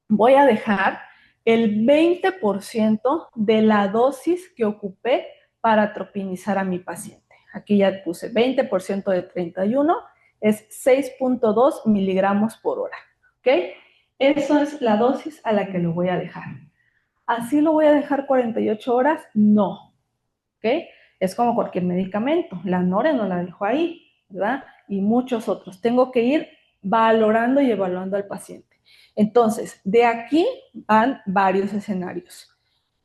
S2: Voy a dejar el 20% de la dosis que ocupé para atropinizar a mi paciente. Aquí ya puse 20% de 31, es 6.2 miligramos por hora. ¿Ok? Eso es la dosis a la que lo voy a dejar. ¿Así lo voy a dejar 48 horas? No. ¿Ok? Es como cualquier medicamento. La Nore no la dejo ahí, ¿verdad? Y muchos otros. Tengo que ir valorando y evaluando al paciente. Entonces, de aquí van varios escenarios.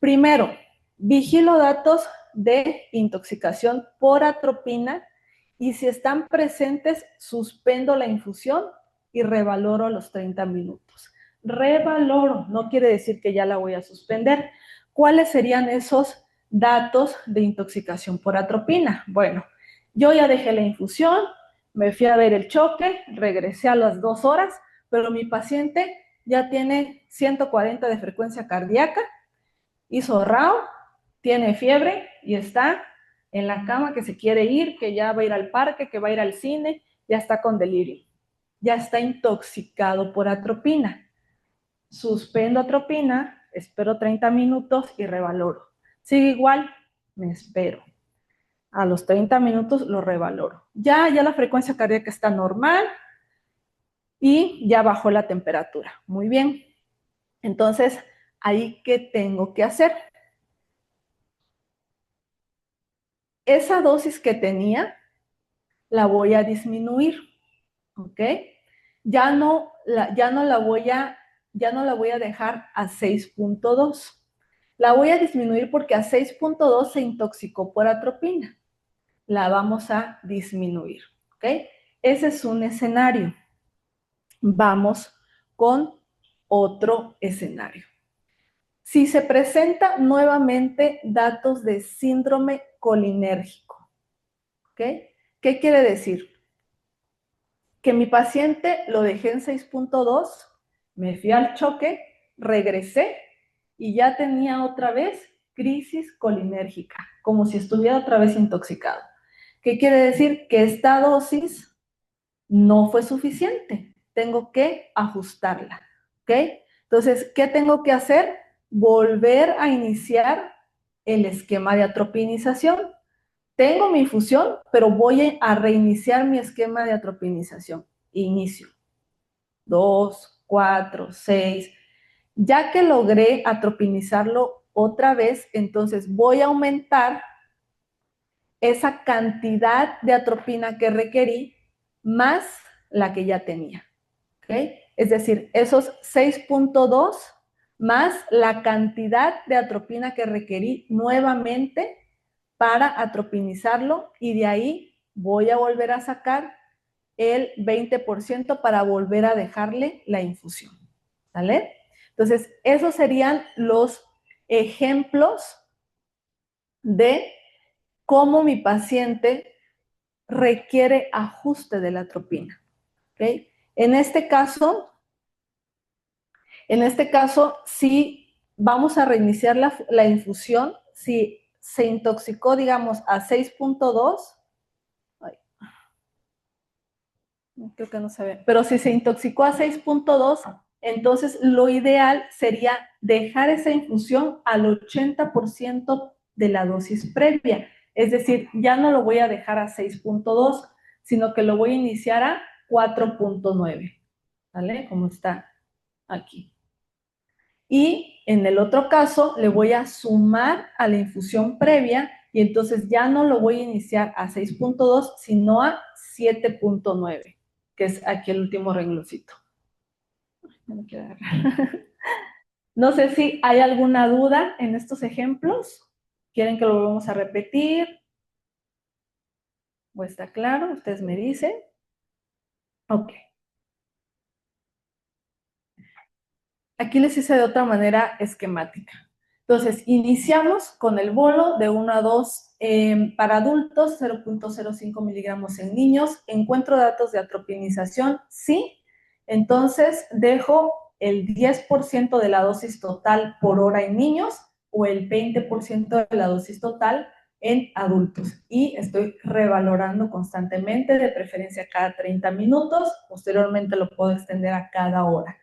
S2: Primero, vigilo datos de intoxicación por atropina y si están presentes, suspendo la infusión y revaloro a los 30 minutos. Revaloro, no quiere decir que ya la voy a suspender. ¿Cuáles serían esos datos de intoxicación por atropina? Bueno, yo ya dejé la infusión, me fui a ver el choque, regresé a las 2 horas, pero mi paciente ya tiene 140 de frecuencia cardíaca, hizo RAO, tiene fiebre y está en la cama, que se quiere ir, que ya va a ir al parque, que va a ir al cine, ya está con delirio, ya está intoxicado por atropina. Suspendo atropina, espero 30 minutos y revaloro. Sigue igual, me espero. A los 30 minutos lo revaloro. Ya la frecuencia cardíaca está normal y ya bajó la temperatura. Muy bien. Entonces, ¿ahí qué tengo que hacer? Esa dosis que tenía la voy a disminuir, ¿ok? Ya no la voy a dejar a 6.2. La voy a disminuir porque a 6.2 se intoxicó por atropina. La vamos a disminuir, ¿ok? Ese es un escenario. Vamos con otro escenario. Si se presenta nuevamente datos de síndrome colinérgico, ¿ok? ¿Qué quiere decir? Que mi paciente lo dejé en 6.2, me fui al choque, regresé y ya tenía otra vez crisis colinérgica, como si estuviera otra vez intoxicado. ¿Qué quiere decir? Que esta dosis no fue suficiente, tengo que ajustarla, ¿ok? Entonces, ¿qué tengo que hacer? Volver a iniciar el esquema de atropinización. Tengo mi infusión, pero voy a reiniciar mi esquema de atropinización. Inicio. 2, 4, 6. Ya que logré atropinizarlo otra vez, entonces voy a aumentar esa cantidad de atropina que requerí más la que ya tenía. ¿Okay? Es decir, esos 6.2 más la cantidad de atropina que requerí nuevamente para atropinizarlo y de ahí voy a volver a sacar el 20% para volver a dejarle la infusión. ¿Vale? Entonces, esos serían los ejemplos de cómo mi paciente requiere ajuste de la atropina. ¿Okay? En este caso, si vamos a reiniciar la infusión, si se intoxicó, digamos, a 6.2, creo que no se ve, pero si se intoxicó a 6.2, entonces lo ideal sería dejar esa infusión al 80% de la dosis previa. Es decir, ya no lo voy a dejar a 6.2, sino que lo voy a iniciar a 4.9, ¿vale? Como está aquí. Y en el otro caso, le voy a sumar a la infusión previa y entonces ya no lo voy a iniciar a 6.2, sino a 7.9, que es aquí el último rengloncito. No sé si hay alguna duda en estos ejemplos. ¿Quieren que lo volvamos a repetir? ¿O está claro? Ustedes me dicen. Ok. Aquí les hice de otra manera esquemática. Entonces, iniciamos con el bolo de 1 a 2 para adultos, 0.05 miligramos en niños. Encuentro datos de atropinización, sí. Entonces, dejo el 10% de la dosis total por hora en niños o el 20% de la dosis total en adultos. Y estoy revalorando constantemente, de preferencia cada 30 minutos. Posteriormente lo puedo extender a cada hora.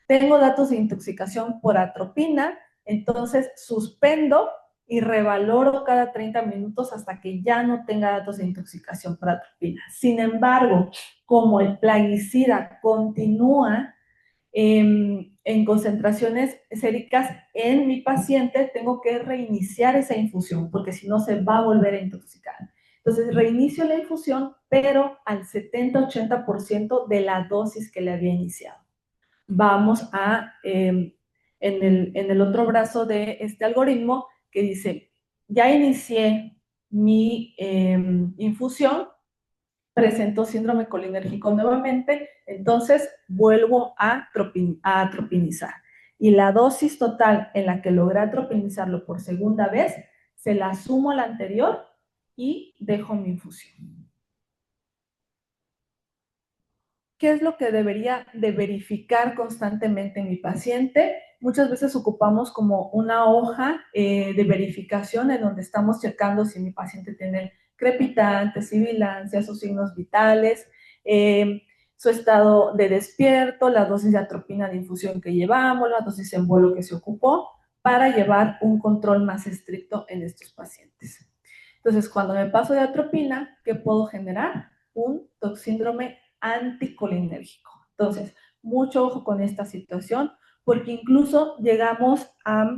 S2: Tengo datos de intoxicación por atropina, entonces suspendo y revaloro cada 30 minutos hasta que ya no tenga datos de intoxicación por atropina. Sin embargo, como el plaguicida continúa en concentraciones séricas en mi paciente, tengo que reiniciar esa infusión, porque si no se va a volver a intoxicar. Entonces, reinicio la infusión, pero al 70-80% de la dosis que le había iniciado. Vamos a, en el otro brazo de este algoritmo que dice, ya inicié mi infusión, presento síndrome colinérgico nuevamente, entonces vuelvo a atropinizar. Y la dosis total en la que logré atropinizarlo por segunda vez, se la sumo a la anterior y dejo mi infusión. ¿Qué es lo que debería de verificar constantemente en mi paciente? Muchas veces ocupamos como una hoja de verificación en donde estamos checando si mi paciente tiene crepitantes, sibilancias o signos vitales, su estado de despierto, la dosis de atropina de infusión que llevamos, la dosis en bolo que se ocupó, para llevar un control más estricto en estos pacientes. Entonces, cuando me paso de atropina, ¿qué puedo generar? Un toxíndrome anticolinérgico. Entonces, mucho ojo con esta situación, porque incluso llegamos a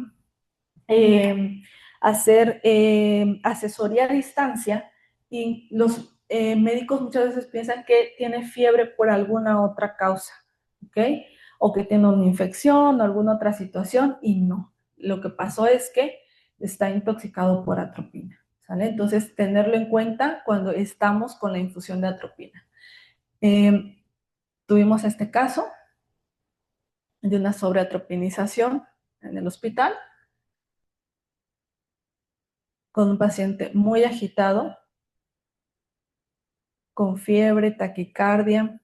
S2: hacer asesoría a distancia y los médicos muchas veces piensan que tiene fiebre por alguna otra causa, ¿ok? O que tiene una infección o alguna otra situación y no. Lo que pasó es que está intoxicado por atropina, ¿sale? Entonces, tenerlo en cuenta cuando estamos con la infusión de atropina. Tuvimos este caso de una sobreatropinización en el hospital con un paciente muy agitado, con fiebre, taquicardia,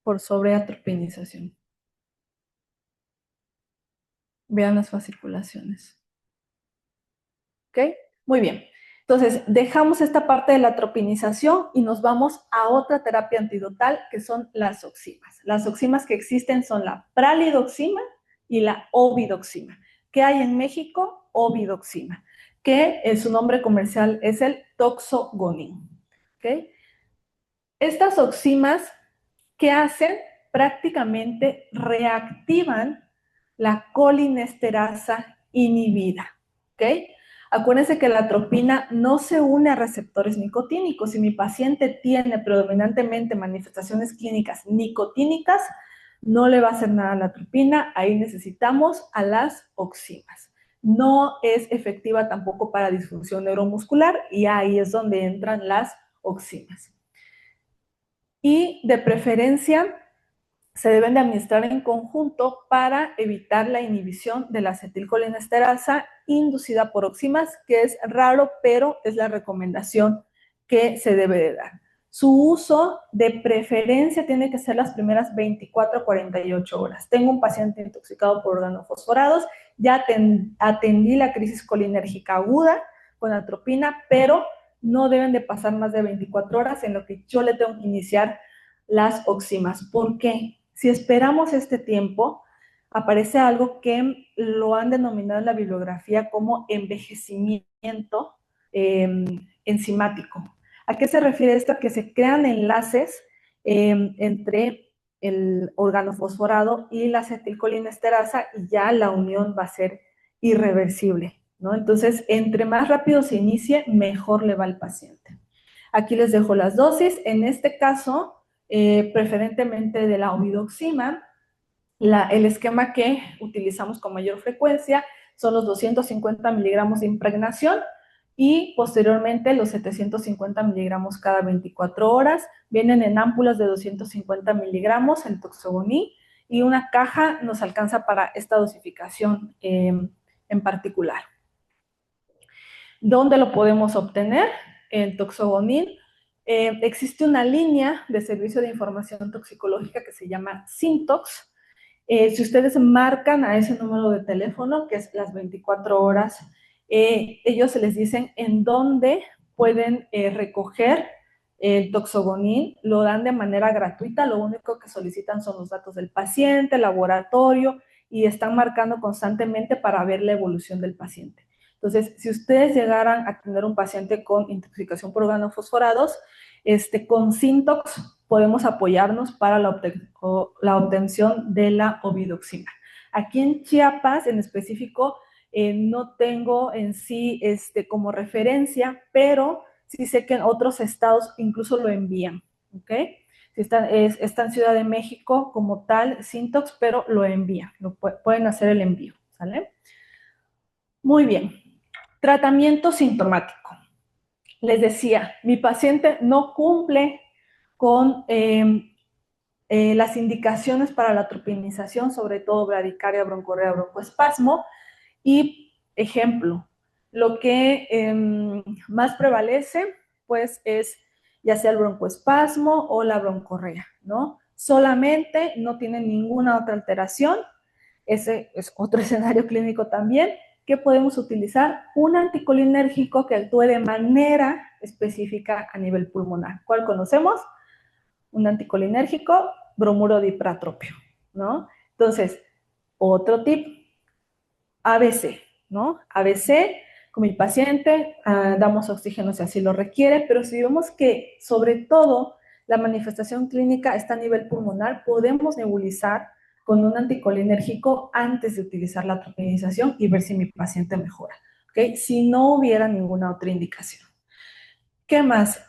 S2: por sobreatropinización. Vean las fasciculaciones. ¿Ok? Muy bien. Entonces, dejamos esta parte de la atropinización y nos vamos a otra terapia antidotal, que son las oximas. Las oximas que existen son la pralidoxima y la obidoxima. ¿Qué hay en México? Obidoxima, que su nombre comercial es el Toxogonin. ¿Ok? Estas oximas, ¿qué hacen? Prácticamente reactivan la colinesterasa inhibida, ¿ok? Acuérdense que la atropina no se une a receptores nicotínicos. Si mi paciente tiene predominantemente manifestaciones clínicas nicotínicas, no le va a hacer nada a la atropina. Ahí necesitamos a las oximas. No es efectiva tampoco para disfunción neuromuscular y ahí es donde entran las oximas. Y de preferencia se deben de administrar en conjunto para evitar la inhibición de la acetilcolinesterasa inducida por oximas, que es raro, pero es la recomendación que se debe de dar. Su uso de preferencia tiene que ser las primeras 24 a 48 horas. Tengo un paciente intoxicado por organofosforados, ya atendí la crisis colinérgica aguda con atropina, pero no deben de pasar más de 24 horas en lo que yo le tengo que iniciar las oximas. ¿Por qué? Si esperamos este tiempo, aparece algo que lo han denominado en la bibliografía como envejecimiento enzimático. ¿A qué se refiere esto? Que se crean enlaces entre el organofosforado y la acetilcolinesterasa y ya la unión va a ser irreversible, ¿no? Entonces, entre más rápido se inicie, mejor le va al paciente. Aquí les dejo las dosis. En este caso, preferentemente de la obidoxima, el esquema que utilizamos con mayor frecuencia son los 250 miligramos de impregnación y posteriormente los 750 miligramos cada 24 horas. Vienen en ámpulas de 250 miligramos el Toxogonil y una caja nos alcanza para esta dosificación en particular. ¿Dónde lo podemos obtener? El Toxogonil. Existe una línea de servicio de información toxicológica que se llama Syntox. Si ustedes marcan a ese número de teléfono, que es las 24 horas, ellos se les dicen en dónde pueden recoger el Toxogonil, lo dan de manera gratuita, lo único que solicitan son los datos del paciente, el laboratorio, y están marcando constantemente para ver la evolución del paciente. Entonces, si ustedes llegaran a tener un paciente con intoxicación por organofosforados, con Syntox podemos apoyarnos para la obtención de la oviduxina. Aquí en Chiapas, en específico, no tengo en sí como referencia, pero sí sé que en otros estados incluso lo envían, ¿ok? Está en Ciudad de México como tal, Syntox, pero lo envían, pueden hacer el envío, ¿sale? Muy bien. Tratamiento sintomático. Les decía, mi paciente no cumple con las indicaciones para la tropinización, sobre todo bradicardia, broncorrea, broncoespasmo. Y ejemplo, lo que más prevalece, pues, es ya sea el broncoespasmo o la broncorrea, ¿no? Solamente no tienen ninguna otra alteración. Ese es otro escenario clínico también, que podemos utilizar un anticolinérgico que actúe de manera específica a nivel pulmonar. ¿Cuál conocemos? Un anticolinérgico, bromuro dipratropio, ¿no? Entonces, otro tip, ABC, ¿no? ABC, con mi paciente, damos oxígeno si así lo requiere, pero si vemos que, sobre todo, la manifestación clínica está a nivel pulmonar, podemos nebulizar con un anticolinérgico antes de utilizar la tropinización y ver si mi paciente mejora, ¿ok? Si no hubiera ninguna otra indicación. ¿Qué más?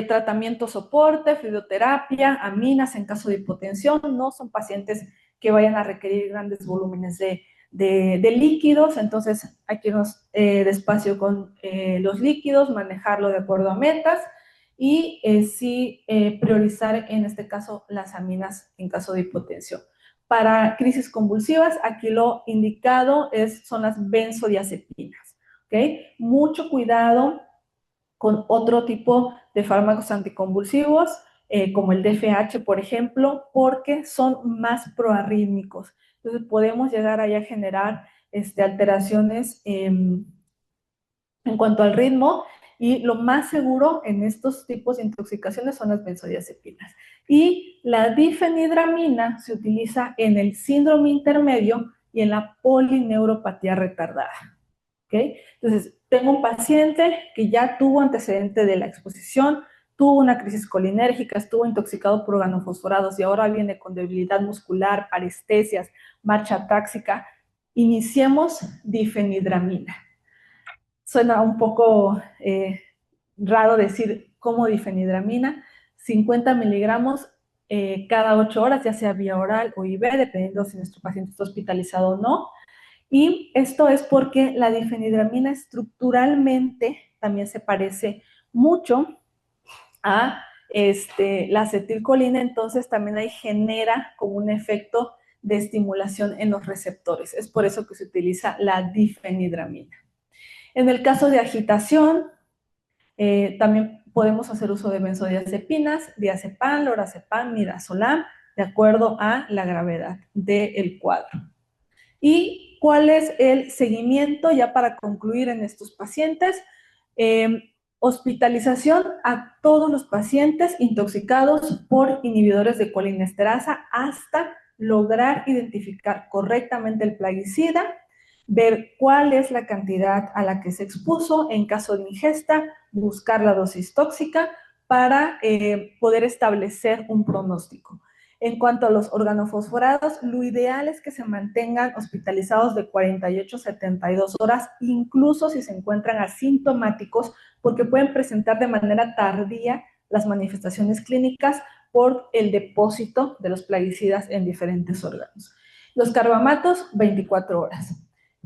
S2: Tratamiento soporte, fluidoterapia, aminas en caso de hipotensión. No son pacientes que vayan a requerir grandes volúmenes de líquidos, entonces hay que irnos despacio con los líquidos, manejarlo de acuerdo a metas y sí priorizar en este caso las aminas en caso de hipotensión. Para crisis convulsivas, aquí lo indicado son las benzodiazepinas, ¿ok? Mucho cuidado con otro tipo de fármacos anticonvulsivos, como el DFH, por ejemplo, porque son más proarrítmicos. Entonces, podemos llegar ahí a generar alteraciones en cuanto al ritmo, y lo más seguro en estos tipos de intoxicaciones son las benzodiazepinas. Y la difenhidramina se utiliza en el síndrome intermedio y en la polineuropatía retardada. ¿Okay? Entonces, tengo un paciente que ya tuvo antecedente de la exposición, tuvo una crisis colinérgica, estuvo intoxicado por organofosforados y ahora viene con debilidad muscular, parestesias, marcha táxica. Iniciemos difenhidramina. Suena un poco raro decir cómo difenhidramina, 50 miligramos cada 8 horas, ya sea vía oral o IV, dependiendo si nuestro paciente está hospitalizado o no. Y esto es porque la difenhidramina estructuralmente también se parece mucho a la acetilcolina, entonces también ahí genera como un efecto de estimulación en los receptores. Es por eso que se utiliza la difenhidramina. En el caso de agitación, también podemos hacer uso de benzodiazepinas, diazepam, lorazepam, midazolam, de acuerdo a la gravedad del cuadro. ¿Y cuál es el seguimiento ya para concluir en estos pacientes? Hospitalización a todos los pacientes intoxicados por inhibidores de colinesterasa hasta lograr identificar correctamente el plaguicida, ver cuál es la cantidad a la que se expuso en caso de ingesta, buscar la dosis tóxica para poder establecer un pronóstico. En cuanto a los organofosforados, lo ideal es que se mantengan hospitalizados de 48 a 72 horas, incluso si se encuentran asintomáticos, porque pueden presentar de manera tardía las manifestaciones clínicas por el depósito de los plaguicidas en diferentes órganos. Los carbamatos, 24 horas.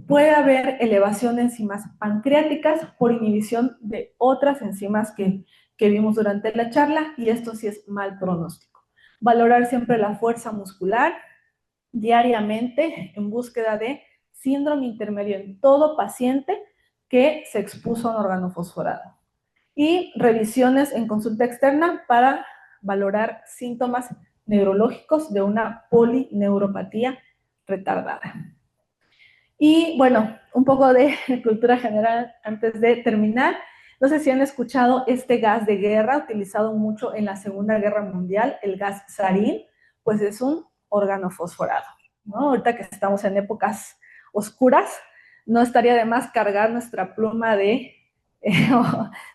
S2: puede haber elevación de enzimas pancreáticas por inhibición de otras enzimas que vimos durante la charla, y esto sí es mal pronóstico. Valorar siempre la fuerza muscular diariamente en búsqueda de síndrome intermedio en todo paciente que se expuso a un órgano fosforado. Y revisiones en consulta externa para valorar síntomas neurológicos de una polineuropatía retardada. Y bueno, un poco de cultura general antes de terminar. No sé si han escuchado este gas de guerra utilizado mucho en la Segunda Guerra Mundial, el gas sarín, pues es un órgano fosforado, ¿no? Ahorita que estamos en épocas oscuras, no estaría de más cargar nuestra pluma de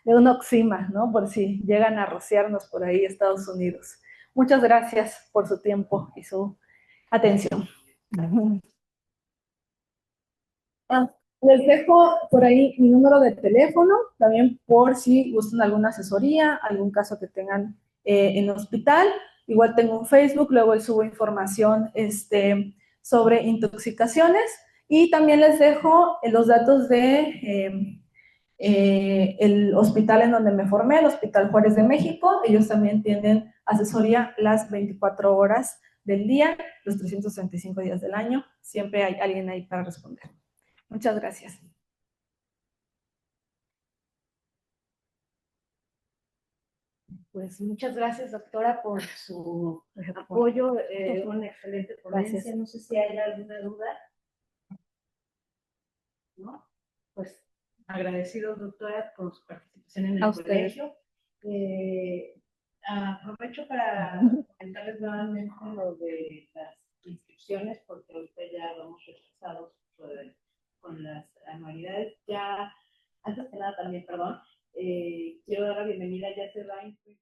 S2: un oxima, ¿no? Por si llegan a rociarnos por ahí Estados Unidos. Muchas gracias por su tiempo y su atención. Ah, les dejo por ahí mi número de teléfono, también por si gustan alguna asesoría, algún caso que tengan en hospital. Igual tengo un Facebook, luego subo información sobre intoxicaciones, y también les dejo los datos de el hospital en donde me formé, el Hospital Juárez de México. Ellos también tienen asesoría las 24 horas del día, los 365 días del año. Siempre hay alguien ahí para responder. Muchas gracias.
S3: Pues muchas gracias, doctora, por su apoyo. Fue una excelente ponencia. Gracias. No sé si hay alguna duda. ¿No? Pues agradecido, doctora, por su participación en el colegio. Aprovecho para comentarles nuevamente lo de las inscripciones, porque ahorita ya vamos retrasados con las anualidades. Ya, antes que nada también, perdón, quiero dar la bienvenida, ya se va a inscribir